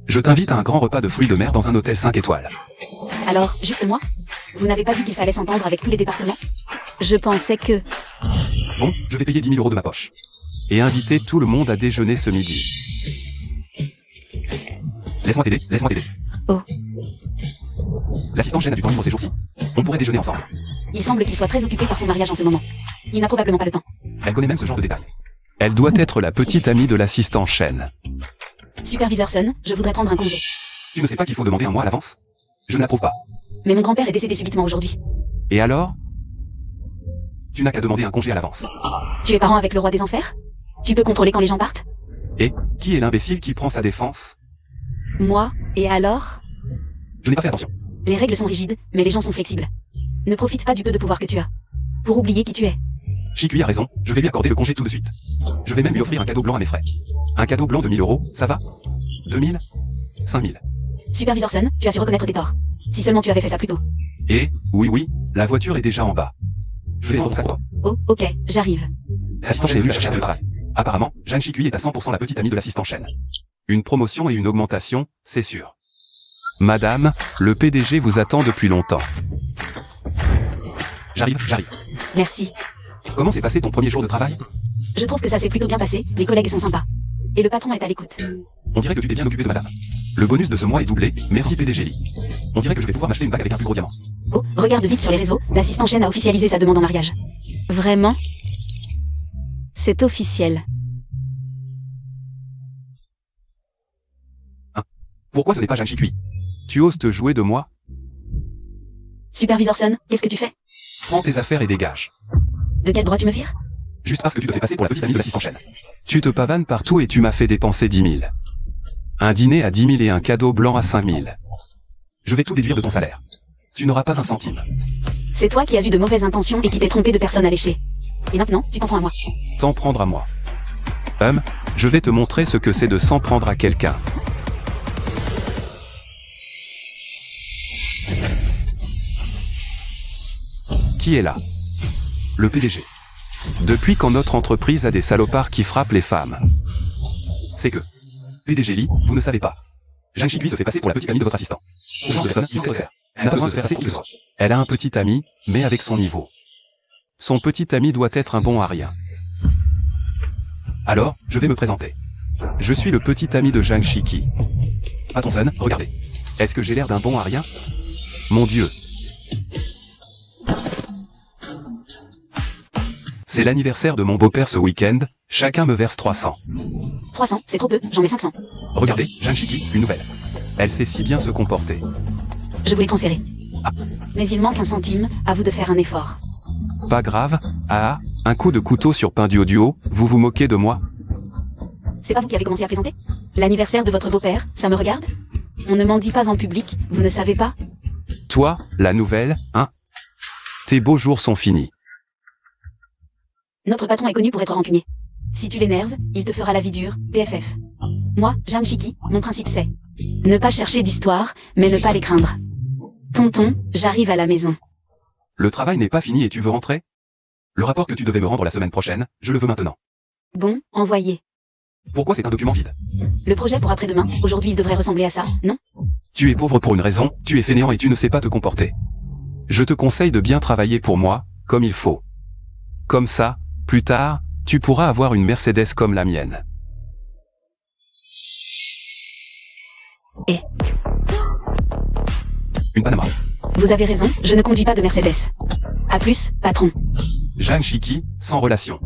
Je t'invite à un grand repas de fruits de mer dans un hôtel 5 étoiles. Alors, juste moi? Vous n'avez pas dit qu'il fallait s'entendre avec tous les départements? Je pensais que... Bon, je vais payer 10 000 € de ma poche. Et inviter tout le monde à déjeuner ce midi. Laisse-moi t'aider, laisse-moi t'aider. Oh. L'assistant chaîne a du temps libre ces jours-ci. On pourrait déjeuner ensemble. Il semble qu'il soit très occupé par son mariage en ce moment. Il n'a probablement pas le temps. Elle connaît même ce genre de détails. Elle doit être la petite amie de l'assistant chaîne. Superviseur Sun, je voudrais prendre un congé. Tu ne sais pas qu'il faut demander un mois à l'avance? Je ne l'approuve pas. Mais mon grand-père est décédé subitement aujourd'hui. Et alors? Tu n'as qu'à demander un congé à l'avance. Tu es parent avec le roi des enfers? Tu peux contrôler quand les gens partent? Et, qui est l'imbécile qui prend sa défense? Moi, et alors? Je n'ai pas fait attention. Les règles sont rigides, mais les gens sont flexibles. Ne profite pas du peu de pouvoir que tu as. Pour oublier qui tu es. Chikui a raison, je vais lui accorder le congé tout de suite. Je vais même lui offrir un cadeau blanc à mes frais. Un cadeau blanc de 1 000 €, ça va? 2 000? 5 000. Superviseur Sun, tu as su reconnaître tes torts. Si seulement tu avais fait ça plus tôt. Et, oui, la voiture est déjà en bas. Je vais ça pour toi. Oh, ok, j'arrive. L'assistant chaîne est venue la chercher de travail. Apparemment, Jeanne Chikui est à 100% la petite amie de l'assistant chaîne. Une promotion et une augmentation, c'est sûr. Madame, le PDG vous attend depuis longtemps. J'arrive. Merci. Comment s'est passé ton premier jour de travail? Je trouve que ça s'est plutôt bien passé, les collègues sont sympas. Et le patron est à l'écoute. On dirait que tu t'es bien occupé de madame. Le bonus de ce mois est doublé, merci PDG Lee. On dirait que je vais pouvoir m'acheter une bague avec un plus gros diamant. Oh, regarde vite sur les réseaux, l'assistant chaîne a officialisé sa demande en mariage. Vraiment? C'est officiel. Pourquoi ce n'est pas Jeanne Chikui? Tu oses te jouer de moi? Superviseur Sun, qu'est-ce que tu fais? Prends tes affaires et dégage. De quel droit tu me vires? Juste parce que tu te fais passer pour la petite amie de l'assistant chaîne. Tu te pavanes partout et tu m'as fait dépenser 10 000. Un dîner à 10 000 et un cadeau blanc à 5 000. Je vais tout déduire de ton salaire. Tu n'auras pas un centime. C'est toi qui as eu de mauvaises intentions et qui t'es trompé de personne à lécher. Et maintenant, tu t'en prends à moi. T'en prendre à moi. Je vais te montrer ce que c'est de s'en prendre à quelqu'un. Qui est là? Le PDG. Depuis quand notre entreprise a des salopards qui frappent les femmes? C'est que... PDG Lee, vous ne savez pas. Zhang Shikui se fait passer pour la petite amie de votre assistant. Au genre de personne, il faut faire. Elle n'a pas besoin de se faire passer pour qui que ce soit. Elle a un petit ami, mais avec son niveau. Son petit ami doit être un bon à rien. Alors, je vais me présenter. Je suis le petit ami de Zhang Shiki. Pattonson, regardez. Est-ce que j'ai l'air d'un bon à rien? Mon Dieu. C'est l'anniversaire de mon beau-père ce week-end, chacun me verse 300. 300, c'est trop peu, j'en mets 500. Regardez, Zhang Shiki, une nouvelle. Elle sait si bien se comporter. Je voulais transférer. Ah. Mais il manque un centime, à vous de faire un effort. Pas grave, un coup de couteau sur pain du audio, vous vous moquez de moi? C'est pas vous qui avez commencé à présenter? L'anniversaire de votre beau-père, ça me regarde? On ne m'en dit pas en public, vous ne savez pas? Toi, la nouvelle, hein? Tes beaux jours sont finis. Notre patron est connu pour être rancunier. Si tu l'énerves, il te fera la vie dure, PFF. Moi, Zhang Shiki, mon principe c'est ne pas chercher d'histoire, mais ne pas les craindre. Tonton, j'arrive à la maison. Le travail n'est pas fini et tu veux rentrer? Le rapport que tu devais me rendre la semaine prochaine, je le veux maintenant. Bon, envoyez. Pourquoi c'est un document vide? Le projet pour après-demain, aujourd'hui il devrait ressembler à ça, non? Tu es pauvre pour une raison, tu es fainéant et tu ne sais pas te comporter. Je te conseille de bien travailler pour moi, comme il faut. Comme ça, plus tard, tu pourras avoir une Mercedes comme la mienne. Et une Panama. Vous avez raison, je ne conduis pas de Mercedes. À plus, patron. Zhang Shiki, sans relation.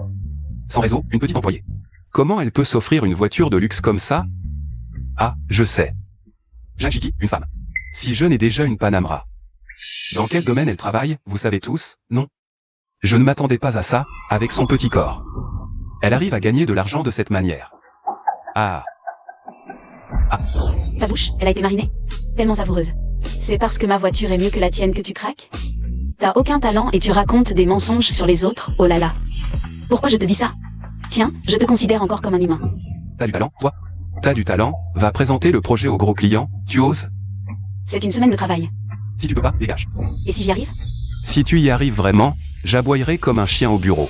Sans réseau, une petite employée. Comment elle peut s'offrir une voiture de luxe comme ça? Ah, je sais. Zhang Shiki, une femme. Si jeune et déjà une Panamera. Dans quel domaine elle travaille, vous savez tous, non? Je ne m'attendais pas à ça, avec son petit corps. Elle arrive à gagner de l'argent de cette manière. Ah. Ta bouche, elle a été marinée. Tellement savoureuse. C'est parce que ma voiture est mieux que la tienne que tu craques? T'as aucun talent et tu racontes des mensonges sur les autres, oh là là. Pourquoi je te dis ça? Tiens, je te considère encore comme un humain. T'as du talent, toi? T'as du talent, va présenter le projet au gros client, tu oses? C'est une semaine de travail. Si tu peux pas, dégage. Et si j'y arrive? Si tu y arrives vraiment, j'aboyerai comme un chien au bureau.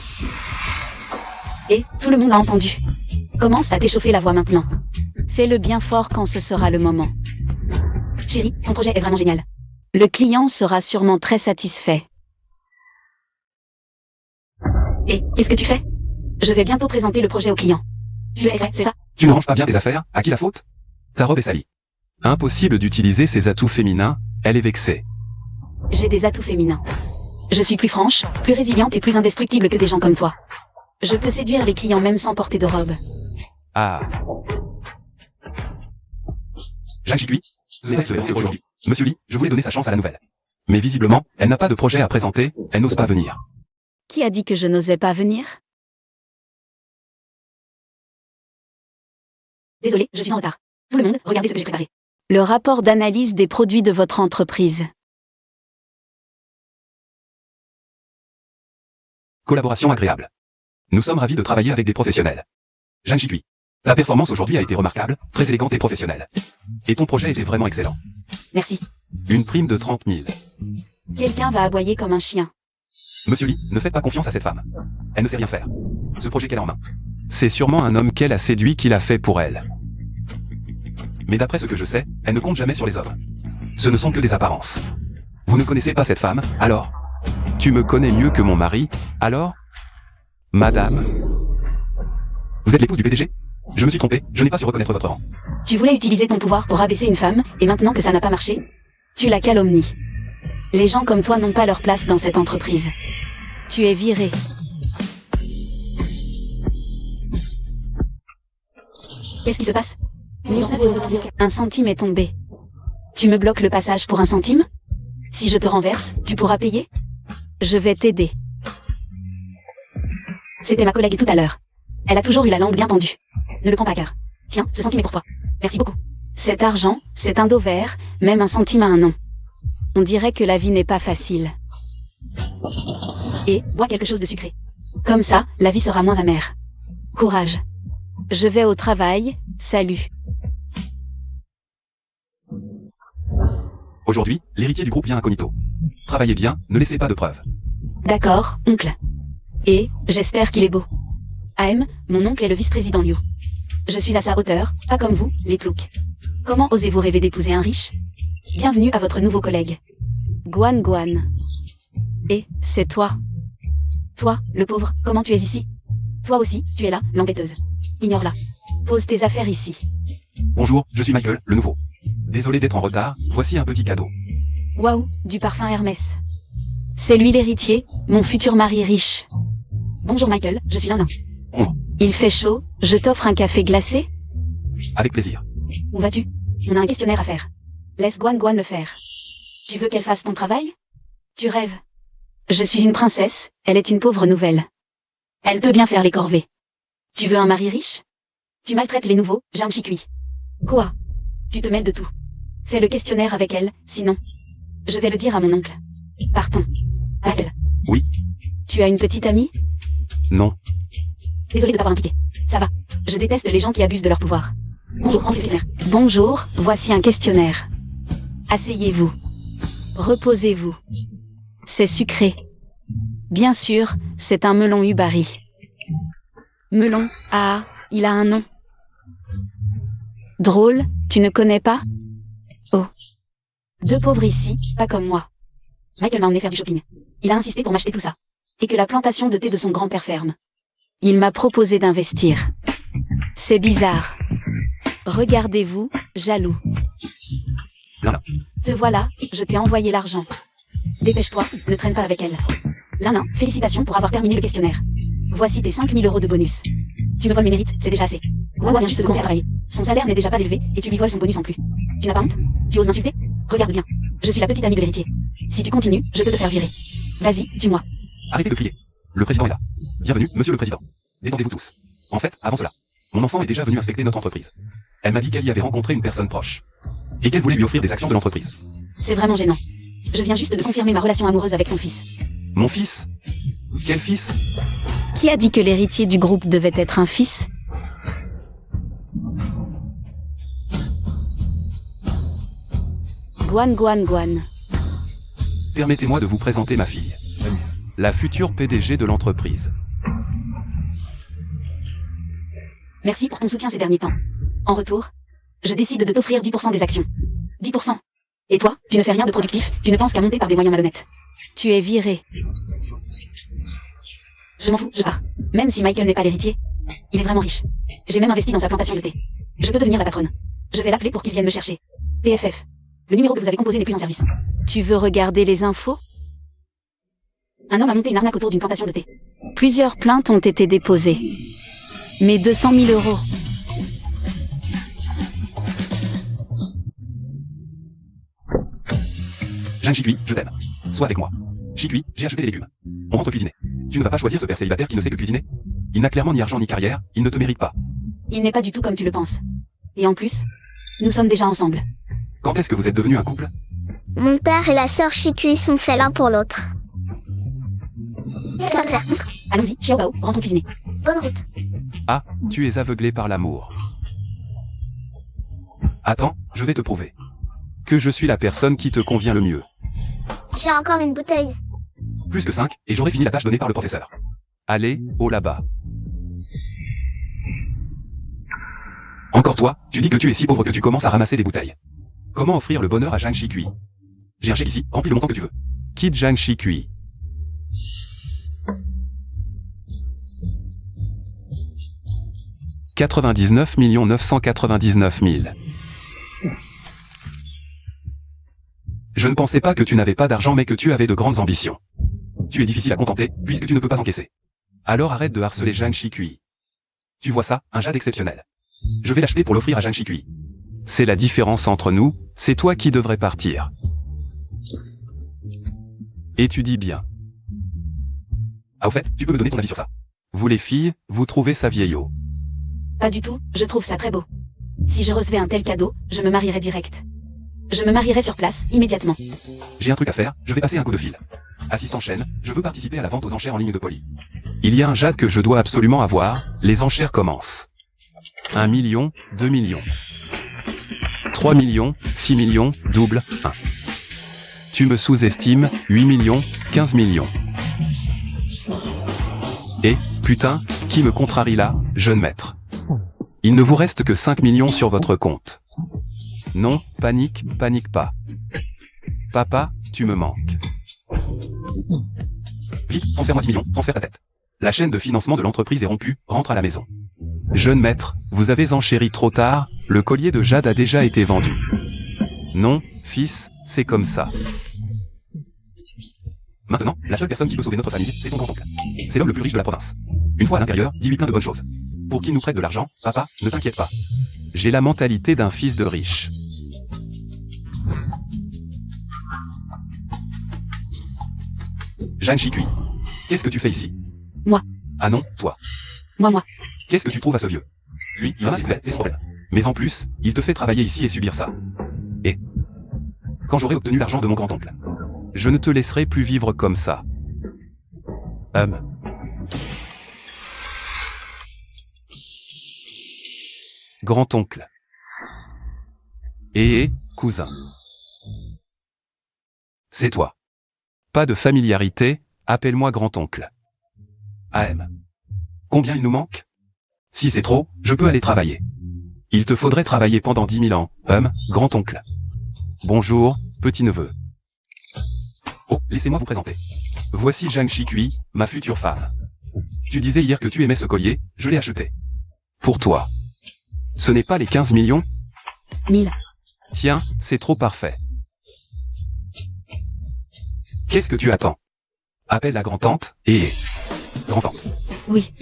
Et, tout le monde a entendu. Commence à t'échauffer la voix maintenant. Fais-le bien fort quand ce sera le moment. Chérie, ton projet est vraiment génial. Le client sera sûrement très satisfait. Et, qu'est-ce que tu fais? Je vais bientôt présenter le projet au client. Tu es c'est ça? Tu ne ranges pas bien tes affaires, à qui la faute? Ta robe est salie. Impossible d'utiliser ses atouts féminins, elle est vexée. J'ai des atouts féminins. Je suis plus franche, plus résiliente et plus indestructible que des gens comme toi. Je peux séduire les clients même sans porter de robe. Ah. Zhang Shikui, vous êtes le héros aujourd'hui. Monsieur Lee, je voulais donner sa chance à la nouvelle. Mais visiblement, elle n'a pas de projet à présenter, elle n'ose pas venir. Qui a dit que je n'osais pas venir? Désolé, je suis en retard. Tout le monde, regardez ce que j'ai préparé. Le rapport d'analyse des produits de votre entreprise. Collaboration agréable. Nous sommes ravis de travailler avec des professionnels. Zhang Shikui. Ta performance aujourd'hui a été remarquable, très élégante et professionnelle. Et ton projet était vraiment excellent. Merci. Une prime de 30 000. Quelqu'un va aboyer comme un chien. Monsieur Lee, ne faites pas confiance à cette femme. Elle ne sait rien faire. Ce projet qu'elle a en main. C'est sûrement un homme qu'elle a séduit qui l'a fait pour elle. Mais d'après ce que je sais, elle ne compte jamais sur les hommes. Ce ne sont que des apparences. Vous ne connaissez pas cette femme, alors? Tu me connais mieux que mon mari, alors? Madame. Vous êtes l'épouse du PDG? Je me suis trompé, je n'ai pas su reconnaître votre rang. Tu voulais utiliser ton pouvoir pour rabaisser une femme, et maintenant que ça n'a pas marché, tu la calomnies. Les gens comme toi n'ont pas leur place dans cette entreprise. Tu es viré. Qu'est-ce qui se passe? Un centime est tombé. Tu me bloques le passage pour un centime? Si je te renverse, tu pourras payer? Je vais t'aider. C'était ma collègue tout à l'heure. Elle a toujours eu la langue bien pendue. Ne le prends pas à cœur. Tiens, ce centime est pour toi. Merci beaucoup. Cet argent, c'est un dos vert, même un centime a un nom. On dirait que la vie n'est pas facile. Et, bois quelque chose de sucré. Comme ça, la vie sera moins amère. Courage. Je vais au travail, salut. Aujourd'hui, l'héritier du groupe vient incognito. Travaillez bien, ne laissez pas de preuves. D'accord, oncle. Et, j'espère qu'il est beau. AM, mon oncle est le vice-président Liu. Je suis à sa hauteur, pas comme vous, les ploucs. Comment osez-vous rêver d'épouser un riche? Bienvenue à votre nouveau collègue. Guan Guan. Et, c'est toi. Toi, le pauvre, comment tu es ici? Toi aussi, tu es là, l'embêteuse. Ignore-la. Pose tes affaires ici. Bonjour, je suis Michael, le nouveau. Désolé d'être en retard, voici un petit cadeau. Waouh, du parfum Hermès. C'est lui l'héritier, mon futur mari riche. Bonjour Michael, je suis Lin. Bonjour. Il fait chaud, je t'offre un café glacé? Avec plaisir. Où vas-tu? On a un questionnaire à faire. Laisse Guan Guan le faire. Tu veux qu'elle fasse ton travail? Tu rêves. Je suis une princesse, elle est une pauvre nouvelle. Elle peut bien faire les corvées. Tu veux un mari riche? Tu maltraites les nouveaux, Jeanne Chicui. Quoi? Tu te mêles de tout. Fais le questionnaire avec elle, sinon. Je vais le dire à mon oncle. Partons. Michael. Oui. Tu as une petite amie? Non. Désolé de t'avoir impliqué. Ça va. Je déteste les gens qui abusent de leur pouvoir. Bonjour, bonjour, voici un questionnaire. Asseyez-vous. Reposez-vous. C'est sucré. Bien sûr, c'est un melon Ubari. Melon, ah, il a un nom. Drôle, tu ne connais pas? Oh. Deux pauvres ici, pas comme moi. Michael m'a emmené faire du shopping. Il a insisté pour m'acheter tout ça. Et que la plantation de thé de son grand-père ferme. Il m'a proposé d'investir. C'est bizarre. Regardez-vous, jaloux. Lana. Te voilà, je t'ai envoyé l'argent. Dépêche-toi, ne traîne pas avec elle. Lana, félicitations pour avoir terminé le questionnaire. Voici tes 5000 € de bonus. Tu me voles mes mérites, c'est déjà assez. Guan vient juste de commencer à travailler. Son salaire n'est déjà pas élevé, et tu lui voles son bonus en plus. Tu n'as pas honte? Tu oses m'insulter? Regarde bien. Je suis la petite amie de l'héritier. Si tu continues, je peux te faire virer. Vas-y, tue-moi. Arrêtez de crier. Le président est là. Bienvenue, monsieur le président. Détendez-vous tous. En fait, avant cela, mon enfant est déjà venu inspecter notre entreprise. Elle m'a dit qu'elle y avait rencontré une personne proche. Et qu'elle voulait lui offrir des actions de l'entreprise. C'est vraiment gênant. Je viens juste de confirmer ma relation amoureuse avec ton fils. Mon fils? Quel fils? Qui a dit que l'héritier du groupe devait être un fils? Guan Guan Guan. Permettez-moi de vous présenter ma fille. La future PDG de l'entreprise. Merci pour ton soutien ces derniers temps. En retour, je décide de t'offrir 10% des actions. 10%. Et toi, tu ne fais rien de productif, tu ne penses qu'à monter par des moyens malhonnêtes. Tu es viré. Je m'en fous, je pars. Même si Michael n'est pas l'héritier, il est vraiment riche. J'ai même investi dans sa plantation de thé. Je peux devenir la patronne. Je vais l'appeler pour qu'il vienne me chercher. PFF. Le numéro que vous avez composé n'est plus en service. Tu veux regarder les infos? Un homme a monté une arnaque autour d'une plantation de thé. Plusieurs plaintes ont été déposées. Mais 200 000 €. Jeanne Chicui, je t'aime. Sois avec moi. Chicui, j'ai acheté des légumes. On rentre cuisiner. Tu ne vas pas choisir ce père célibataire qui ne sait que cuisiner? Il n'a clairement ni argent ni carrière, il ne te mérite pas. Il n'est pas du tout comme tu le penses. Et en plus, nous sommes déjà ensemble. Quand est-ce que vous êtes devenus un couple? Mon père et la sœur Chicui sont faits l'un pour l'autre. Ça va. Allons-y, Xiao Bao, rentrons cuisiner. Bonne route. Ah, tu es aveuglé par l'amour. Attends, je vais te prouver. Que je suis la personne qui te convient le mieux. J'ai encore une bouteille. Plus que 5, et j'aurai fini la tâche donnée par le professeur. Allez, au là-bas. Encore toi, tu dis que tu es si pauvre que tu commences à ramasser des bouteilles. Comment offrir le bonheur à Jeanne Chicui? J'ai un chèque ici, remplis le montant que tu veux. Quitte Jeanne Chicui. « 99 999 000. Je ne pensais pas que tu n'avais pas d'argent mais que tu avais de grandes ambitions. Tu es difficile à contenter, puisque tu ne peux pas encaisser. Alors arrête de harceler Jeanne Chicui. Tu vois ça, un jade exceptionnel. Je vais l'acheter pour l'offrir à Jeanne Chicui. C'est la différence entre nous, c'est toi qui devrais partir. Et tu dis bien. Ah au fait, tu peux me donner ton avis sur ça. Vous les filles, vous trouvez ça vieillot. Pas du tout, je trouve ça très beau. Si je recevais un tel cadeau, je me marierais direct. Je me marierais sur place, immédiatement. J'ai un truc à faire, je vais passer un coup de fil. Assistant chaîne, je veux participer à la vente aux enchères en ligne de Poly. Il y a un Jade que je dois absolument avoir, les enchères commencent. 1 million, 2 millions. 3 millions, 6 millions, double, 1. Tu me sous-estimes, 8 millions, 15 millions. Et, putain, qui me contrarie là, jeune maître? Il ne vous reste que 5 millions sur votre compte. Non, panique, panique pas. Papa, tu me manques. Vite, transfère-moi 10 millions, transfère ta tête. La chaîne de financement de l'entreprise est rompue, rentre à la maison. Jeune maître, vous avez enchéri trop tard, le collier de Jade a déjà été vendu. Non, fils, c'est comme ça. Maintenant, la seule personne qui peut sauver notre famille, c'est ton grand-oncle. C'est l'homme le plus riche de la province. Une fois à l'intérieur, dis-lui plein de bonnes choses. Pour qu'il nous prête de l'argent, papa, ne t'inquiète pas. J'ai la mentalité d'un fils de riche. Jeanne Chicui. Qu'est-ce que tu fais ici? Moi. Ah non, toi. Moi. Qu'est-ce que tu trouves à ce vieux? Lui, il ramasse des problèmes. Mais en plus, il te fait travailler ici et subir ça. Et quand j'aurai obtenu l'argent de mon grand-oncle, je ne te laisserai plus vivre comme ça. Grand-oncle. Cousin. C'est toi. Pas de familiarité, appelle-moi grand-oncle. AM. Combien il nous manque? Si c'est trop, je peux aller travailler. Il te faudrait travailler pendant 10 000 ans, grand-oncle. Bonjour, petit-neveu. Oh, laissez-moi vous présenter. Voici Jeanne Chicui, ma future femme. Tu disais hier que tu aimais ce collier, je l'ai acheté. Pour toi. Ce n'est pas les 15 millions? 1000. Tiens, c'est trop parfait. Qu'est-ce que tu attends? Appelle la grand-tante, et... Grand-tante. Oui.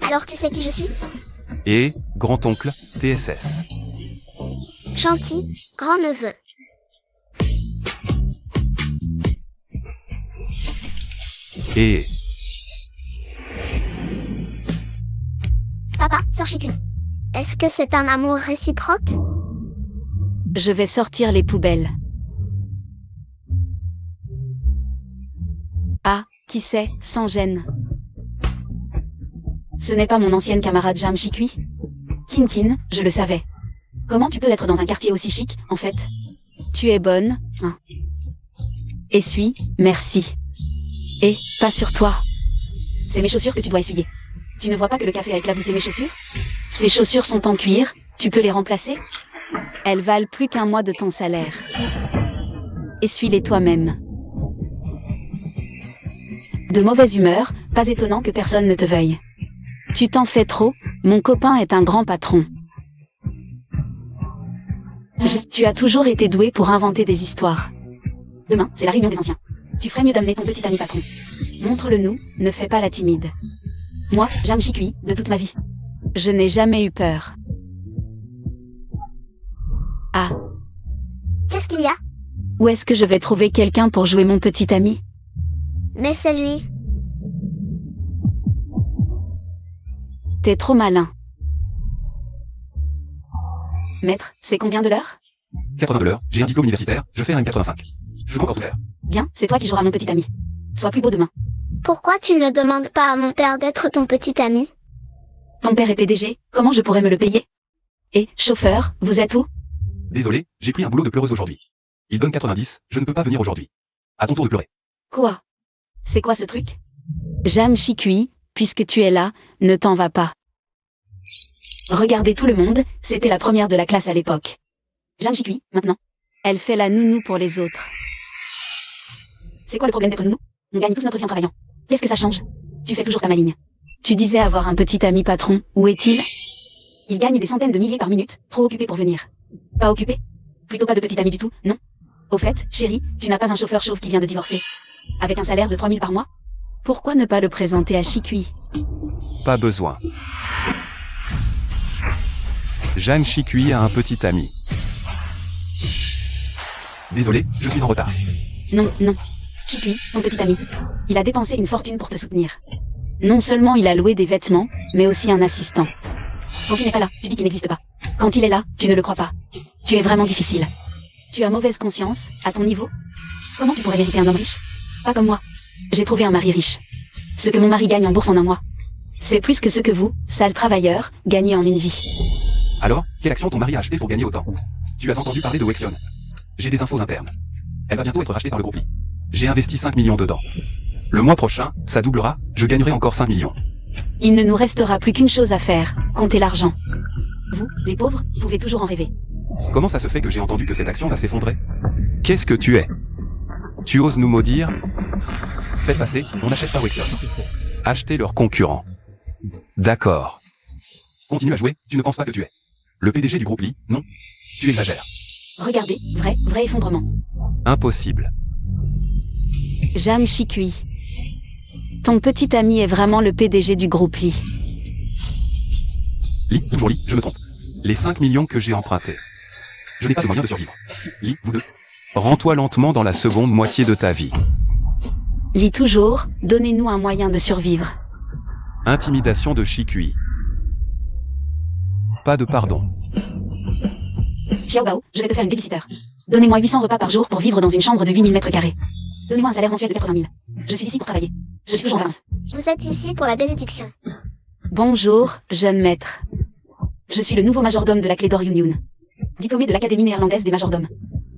Alors tu sais qui je suis? Et, grand-oncle, TSS. Gentil, grand-neveu. Et... Papa, sœur Chicui. Est-ce que c'est un amour réciproque? Je vais sortir les poubelles. Ah, qui sait, sans gêne. Ce n'est pas mon ancienne camarade Jeanne Chicui? Kinkin, je le savais. Comment tu peux être dans un quartier aussi chic, en fait? Tu es bonne, hein. Essuie, merci. Et, pas sur toi. C'est mes chaussures que tu dois essuyer. Tu ne vois pas que le café a éclaboussé mes chaussures? Ces chaussures sont en cuir, tu peux les remplacer? Elles valent plus qu'un mois de ton salaire. Essuie-les toi-même. De mauvaise humeur, pas étonnant que personne ne te veuille. Tu t'en fais trop, mon copain est un grand patron. Tu as toujours été doué pour inventer des histoires. Demain, c'est la réunion des anciens. Tu ferais mieux d'amener ton petit ami patron. Montre-le nous, ne fais pas la timide. Moi, Jeanne Chicui, de toute ma vie. Je n'ai jamais eu peur. Ah. Qu'est-ce qu'il y a? Où est-ce que je vais trouver quelqu'un pour jouer mon petit ami? Mais c'est lui. T'es trop malin. Maître, c'est combien de l'heure? 80 de l'heure, j'ai un diplôme universitaire, je fais un M85. Je peux encore tout faire. Bien, c'est toi qui joueras mon petit ami. Sois plus beau demain. Pourquoi tu ne demandes pas à mon père d'être ton petit ami? Ton père est PDG, comment je pourrais me le payer? Et, chauffeur, vous êtes où? Désolé, j'ai pris un boulot de pleureuse aujourd'hui. Il donne 90, je ne peux pas venir aujourd'hui. À ton tour de pleurer. Quoi? C'est quoi ce truc? Jeanne Chicui, puisque tu es là, ne t'en vas pas. Regardez tout le monde, c'était la première de la classe à l'époque. Jeanne Chicui, maintenant. Elle fait la nounou pour les autres. C'est quoi le problème d'être nounou? On gagne tous notre vie en travaillant. Qu'est-ce que ça change? Tu fais toujours ta maligne. Tu disais avoir un petit ami patron, où est-il? Il gagne des centaines de milliers par minute, trop occupé pour venir. Pas occupé? Plutôt pas de petit ami du tout, non? Au fait, chérie, tu n'as pas un chauffeur chauve qui vient de divorcer. Avec un salaire de 3000 par mois? Pourquoi ne pas le présenter à Chicui? Pas besoin. Jeanne Chicui a un petit ami. Désolé, je suis en retard. Non. Chicui, ton petit ami. Il a dépensé une fortune pour te soutenir. Non seulement il a loué des vêtements, mais aussi un assistant. Quand il n'est pas là, tu dis qu'il n'existe pas. Quand il est là, tu ne le crois pas. Tu es vraiment difficile. Tu as mauvaise conscience, à ton niveau. Comment tu pourrais mériter un homme riche? Pas comme moi. J'ai trouvé un mari riche. Ce que mon mari gagne en bourse en un mois. C'est plus que ce que vous, sales travailleurs, gagnez en une vie. Alors, quelle action ton mari a acheté pour gagner autant? Tu as entendu parler de Wexion? J'ai des infos internes. Elle va bientôt être rachetée par le groupe I. J'ai investi 5 millions dedans. Le mois prochain, ça doublera, je gagnerai encore 5 millions. Il ne nous restera plus qu'une chose à faire, compter l'argent. Vous, les pauvres, pouvez toujours en rêver. Comment ça se fait que j'ai entendu que cette action va s'effondrer? Qu'est-ce que tu es? Tu oses nous maudire? Faites passer, on n'achète pas Wexion. Achetez leurs concurrents. D'accord. Continue à jouer, tu ne penses pas que tu es le PDG du groupe Lee, non? Tu exagères. Regardez, vrai effondrement. Impossible. Jam Chikui. Ton petit ami est vraiment le PDG du groupe Lee. Lee, toujours Lee, je me trompe. Les 5 millions que j'ai empruntés. Je n'ai pas de moyen de survivre. Lee, vous deux. Rends-toi lentement dans la seconde moitié de ta vie. Lee toujours, donnez-nous un moyen de survivre. Intimidation de Chikui. Pas de pardon. Xiaobao, je vais te faire une babysitter. Donnez-moi 800 repas par jour pour vivre dans une chambre de 8000 mètres carrés. Donnez-moi un salaire mensuel de 80 000. Je suis ici pour travailler. Je suis toujours en vacances. Vous êtes ici pour la bénédiction. Bonjour, jeune maître. Je suis le nouveau majordome de la Clé d'Or Union. Diplômé de l'Académie néerlandaise des majordomes.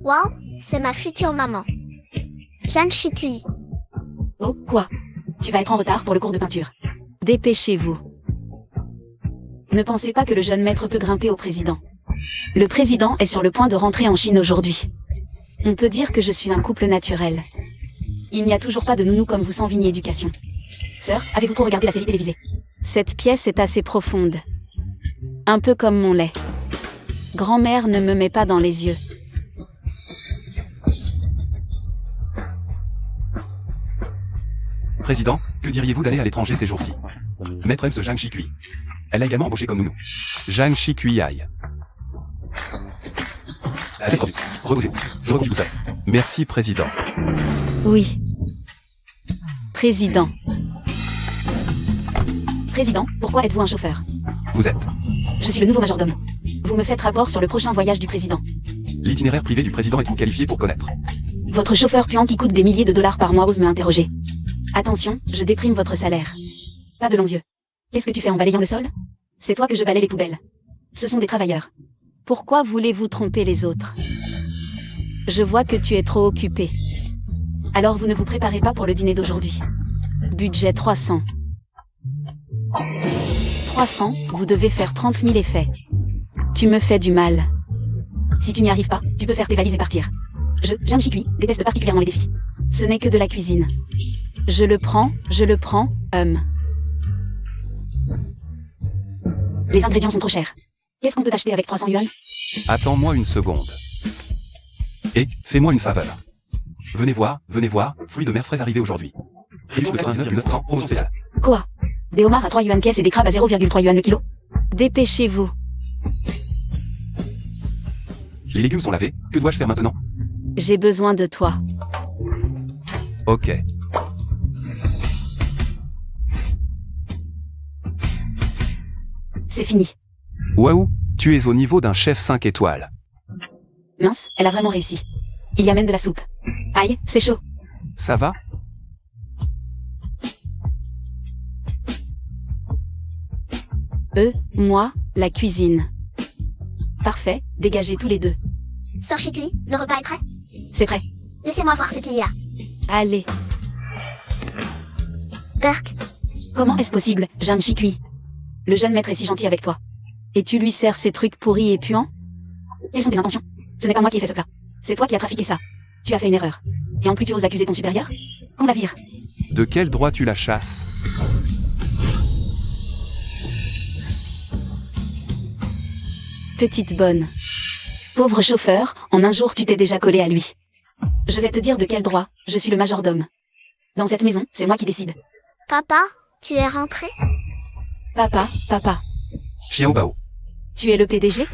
Wow, c'est ma future maman. Jeanne Chikui. Oh, quoi? Tu vas être en retard pour le cours de peinture. Dépêchez-vous. Ne pensez pas que le jeune maître peut grimper au président. Le président est sur le point de rentrer en Chine aujourd'hui. On peut dire que je suis un couple naturel. Il n'y a toujours pas de nounou comme vous sans vie ni éducation. Sœur, avez-vous trop regardé la série télévisée? Cette pièce est assez profonde. Un peu comme mon lait. Grand-mère ne me met pas dans les yeux. Président, que diriez-vous d'aller à l'étranger ces jours-ci? Maîtresse Zhang Chikui. Elle a également embauché comme nounou. Zhang Chikui aille. Reposez-vous. Je reconduis tout seul. Merci, président. Oui. Président. Président, pourquoi êtes-vous un chauffeur? Vous êtes Je suis le nouveau majordome. Vous me faites rapport sur le prochain voyage du président. l'itinéraire privé du président est trop qualifié pour connaître. Votre chauffeur puant qui coûte des milliers de dollars par mois ose me interroger. Attention, je déprime votre salaire. Pas de longs yeux. Qu'est-ce que tu fais en balayant le sol? C'est toi que je balaie les poubelles. Ce sont des travailleurs. Pourquoi voulez-vous tromper les autres? Je vois que tu es trop occupé. Alors vous ne vous préparez pas pour le dîner d'aujourd'hui. Budget 300. 300, vous devez faire 30 000 effets. Tu me fais du mal. Si tu n'y arrives pas, tu peux faire tes valises et partir. Jeanne Chikui, déteste particulièrement les défis. Ce n'est que de la cuisine. Je le prends. Les ingrédients sont trop chers. Qu'est-ce qu'on peut acheter avec 300 yuan? Attends-moi une seconde. Et, fais-moi une faveur. Venez voir, fruits de mer frais arrivés aujourd'hui. Réduction de 99,9% promotion spéciale. Quoi? Des homards à 3 yuan pièce et des crabes à 0,3 yuan le kilo? Dépêchez-vous. Les légumes sont lavés, que dois-je faire maintenant? J'ai besoin de toi. Ok. C'est fini. Waouh, tu es au niveau d'un chef 5 étoiles. Mince, elle a vraiment réussi. Il y a même de la soupe. Aïe, c'est chaud. Ça va? Moi, la cuisine. Parfait, dégagez tous les deux. Sœur Chikui, le repas est prêt? C'est prêt. Laissez-moi voir ce qu'il y a. Allez. Burk, Comment est-ce possible, Jeanne Chikui? Le jeune maître est si gentil avec toi. Et tu lui sers ces trucs pourris et puants? Quelles sont tes intentions? Ce n'est pas moi qui ai fait ce plat. C'est toi qui as trafiqué ça. Tu as fait une erreur. Et en plus tu oses accuser ton supérieur? On la vire. De quel droit tu la chasses? Petite bonne. Pauvre chauffeur, en un jour tu t'es déjà collé à lui. Je vais te dire de quel droit, je suis le majordome. Dans cette maison, c'est moi qui décide. papa, tu es rentré? Papa. Xiaobao. Tu es le PDG?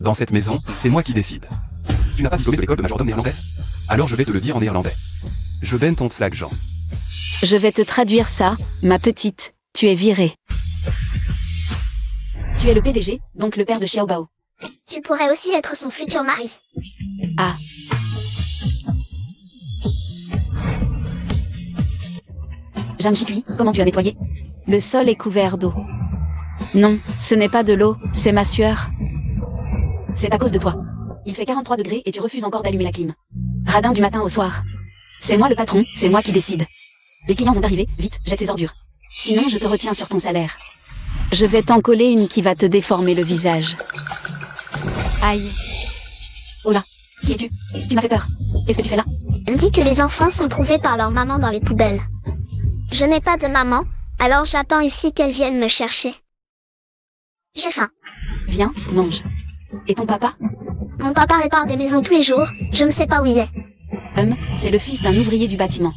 Dans cette maison, c'est moi qui décide. Tu n'as pas diplômé de l'école de majordome néerlandaise? Alors je vais te le dire en néerlandais. Je ben ton slag Jean. Je vais te traduire ça, ma petite, tu es virée. Tu es le PDG, donc le père de Xiaobao. Tu pourrais aussi être son futur mari. Ah. Jeanne Chicui, comment tu as nettoyé? Le sol est couvert d'eau. Non, ce n'est pas de l'eau, c'est ma sueur. C'est à cause de toi. Il fait 43 degrés et tu refuses encore d'allumer la clim. Radin du matin au soir. C'est moi le patron, c'est moi qui décide. Les clients vont arriver, vite, jette ces ordures. Sinon je te retiens sur ton salaire. Je vais t'en coller une qui va te déformer le visage. Aïe. Oh là, qui es-tu? Tu m'as fait peur. Qu'est-ce que tu fais là? On dit que les enfants sont trouvés par leur maman dans les poubelles. Je n'ai pas de maman, alors j'attends ici qu'elle vienne me chercher. J'ai faim. Viens, mange. Et ton papa? Mon papa répare des maisons tous les jours, je ne sais pas où il est. C'est le fils d'un ouvrier du bâtiment.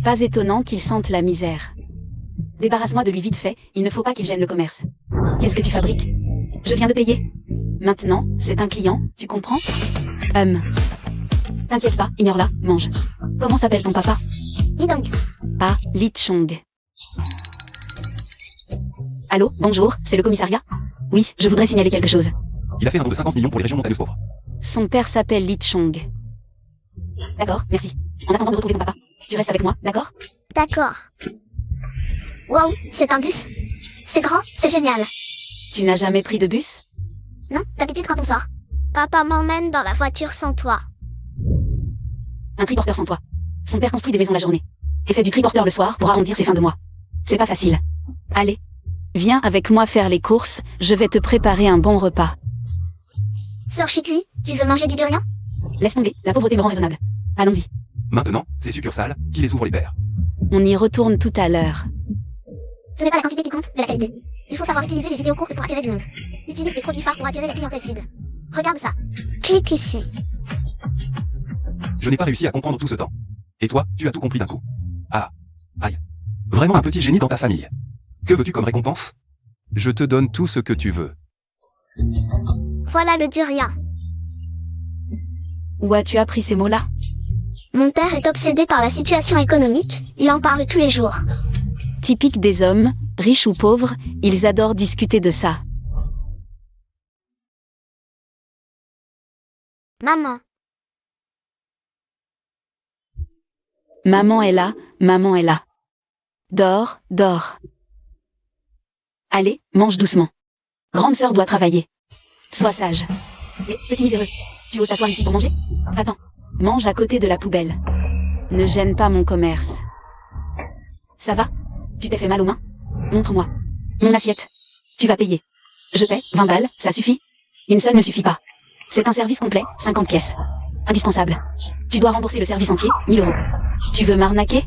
Pas étonnant qu'il sente la misère. Débarrasse-moi de lui vite fait, il ne faut pas qu'il gêne le commerce. Qu'est-ce que tu fabriques? Je viens de payer. Maintenant, c'est un client, tu comprends? T'inquiète pas, ignore-la, mange. Comment s'appelle ton papa? Yidong. Ah, Li Chong. Allô, bonjour, c'est le commissariat? Oui, je voudrais signaler quelque chose. Il a fait un don de 50 millions pour les régions montagneuses pauvres. Son père s'appelle Li Chong. D'accord, merci. En attendant de retrouver ton papa, tu restes avec moi, d'accord? D'accord. Wow, c'est un bus. C'est grand, c'est génial. Tu n'as jamais pris de bus? Non, d'habitude quand on sort. Papa m'emmène dans la voiture sans toi. Un triporteur sans toi. Son père construit des maisons la journée. Et fait du triporteur le soir pour arrondir ses fins de mois. C'est pas facile. Allez. Viens avec moi faire les courses, je vais te préparer un bon repas. Sœur Chicui, tu veux manger du durian? Laisse tomber, la pauvreté me rend raisonnable. Allons-y. Maintenant, c'est succursales qui les ouvrent les pères. On y retourne tout à l'heure. Ce n'est pas la quantité qui compte, mais la qualité. Il faut savoir utiliser les vidéos courtes pour attirer du monde. Utilise les produits phares pour attirer la clientèle cible. Regarde ça. Clique ici. Je n'ai pas réussi à comprendre tout ce temps. Et toi, tu as tout compris d'un coup. Ah. Aïe. Vraiment un petit génie dans ta famille. Que veux-tu comme récompense? Je te donne tout ce que tu veux. Voilà le durian. Où as-tu appris ces mots-là? Mon père est obsédé par la situation économique, il en parle tous les jours. Typique des hommes, riches ou pauvres, ils adorent discuter de ça. Maman. Maman est là, maman est là. Dors, dors. Allez, mange doucement. Grande sœur doit travailler. Sois sage. Mais, petit miséreux, tu oses t'asseoir ici pour manger? Attends, mange à côté de la poubelle. Ne gêne pas mon commerce. Ça va? Tu t'es fait mal aux mains? Montre-moi. Mon assiette. Tu vas payer. Je paie, 20 balles, ça suffit? Une seule ne suffit pas. C'est un service complet, 50 pièces. Indispensable. Tu dois rembourser le service entier, 1000 euros. Tu veux m'arnaquer?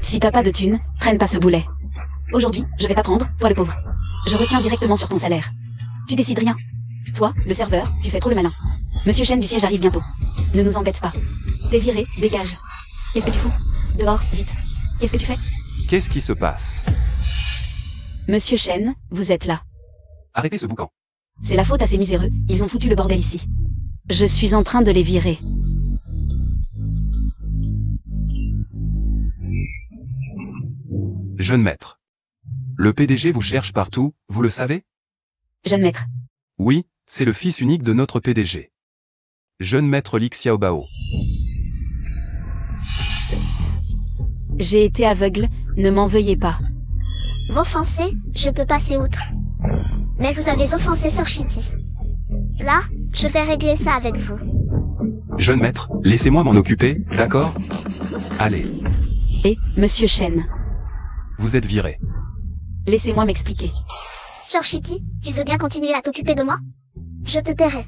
Si t'as pas de thunes, traîne pas ce boulet. Aujourd'hui, je vais t'apprendre, toi le pauvre. Je retiens directement sur ton salaire. Tu décides rien. Toi, le serveur, tu fais trop le malin. Monsieur Chen du siège arrive bientôt. Ne nous embête pas. T'es viré, dégage. Qu'est-ce que tu fous? Dehors, vite. Qu'est-ce que tu fais? Qu'est-ce qui se passe? Monsieur Chen, vous êtes là. Arrêtez ce boucan. C'est la faute à ces miséreux, ils ont foutu le bordel ici. Je suis en train de les virer. Jeune maître. Le PDG vous cherche partout, vous le savez? Jeune maître. Oui, c'est le fils unique de notre PDG. Jeune maître Li Xiaobao. J'ai été aveugle, ne m'en veuillez pas. M'offenser, je peux passer outre. Mais vous avez offensé Sœur Chicui. Là, je vais régler ça avec vous. Jeune maître, laissez-moi m'en occuper, d'accord? Allez, Et, monsieur Chen, vous êtes viré. laissez-moi m'expliquer. Sœur Chicui, tu veux bien continuer à t'occuper de moi? Je te paierai.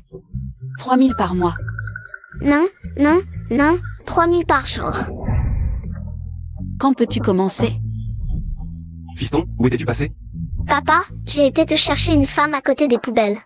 3000 par mois. Non, non, non, 3000 par jour. Quand peux-tu commencer? Fiston, où étais-tu passé? Papa, j'ai été te chercher une femme à côté des poubelles.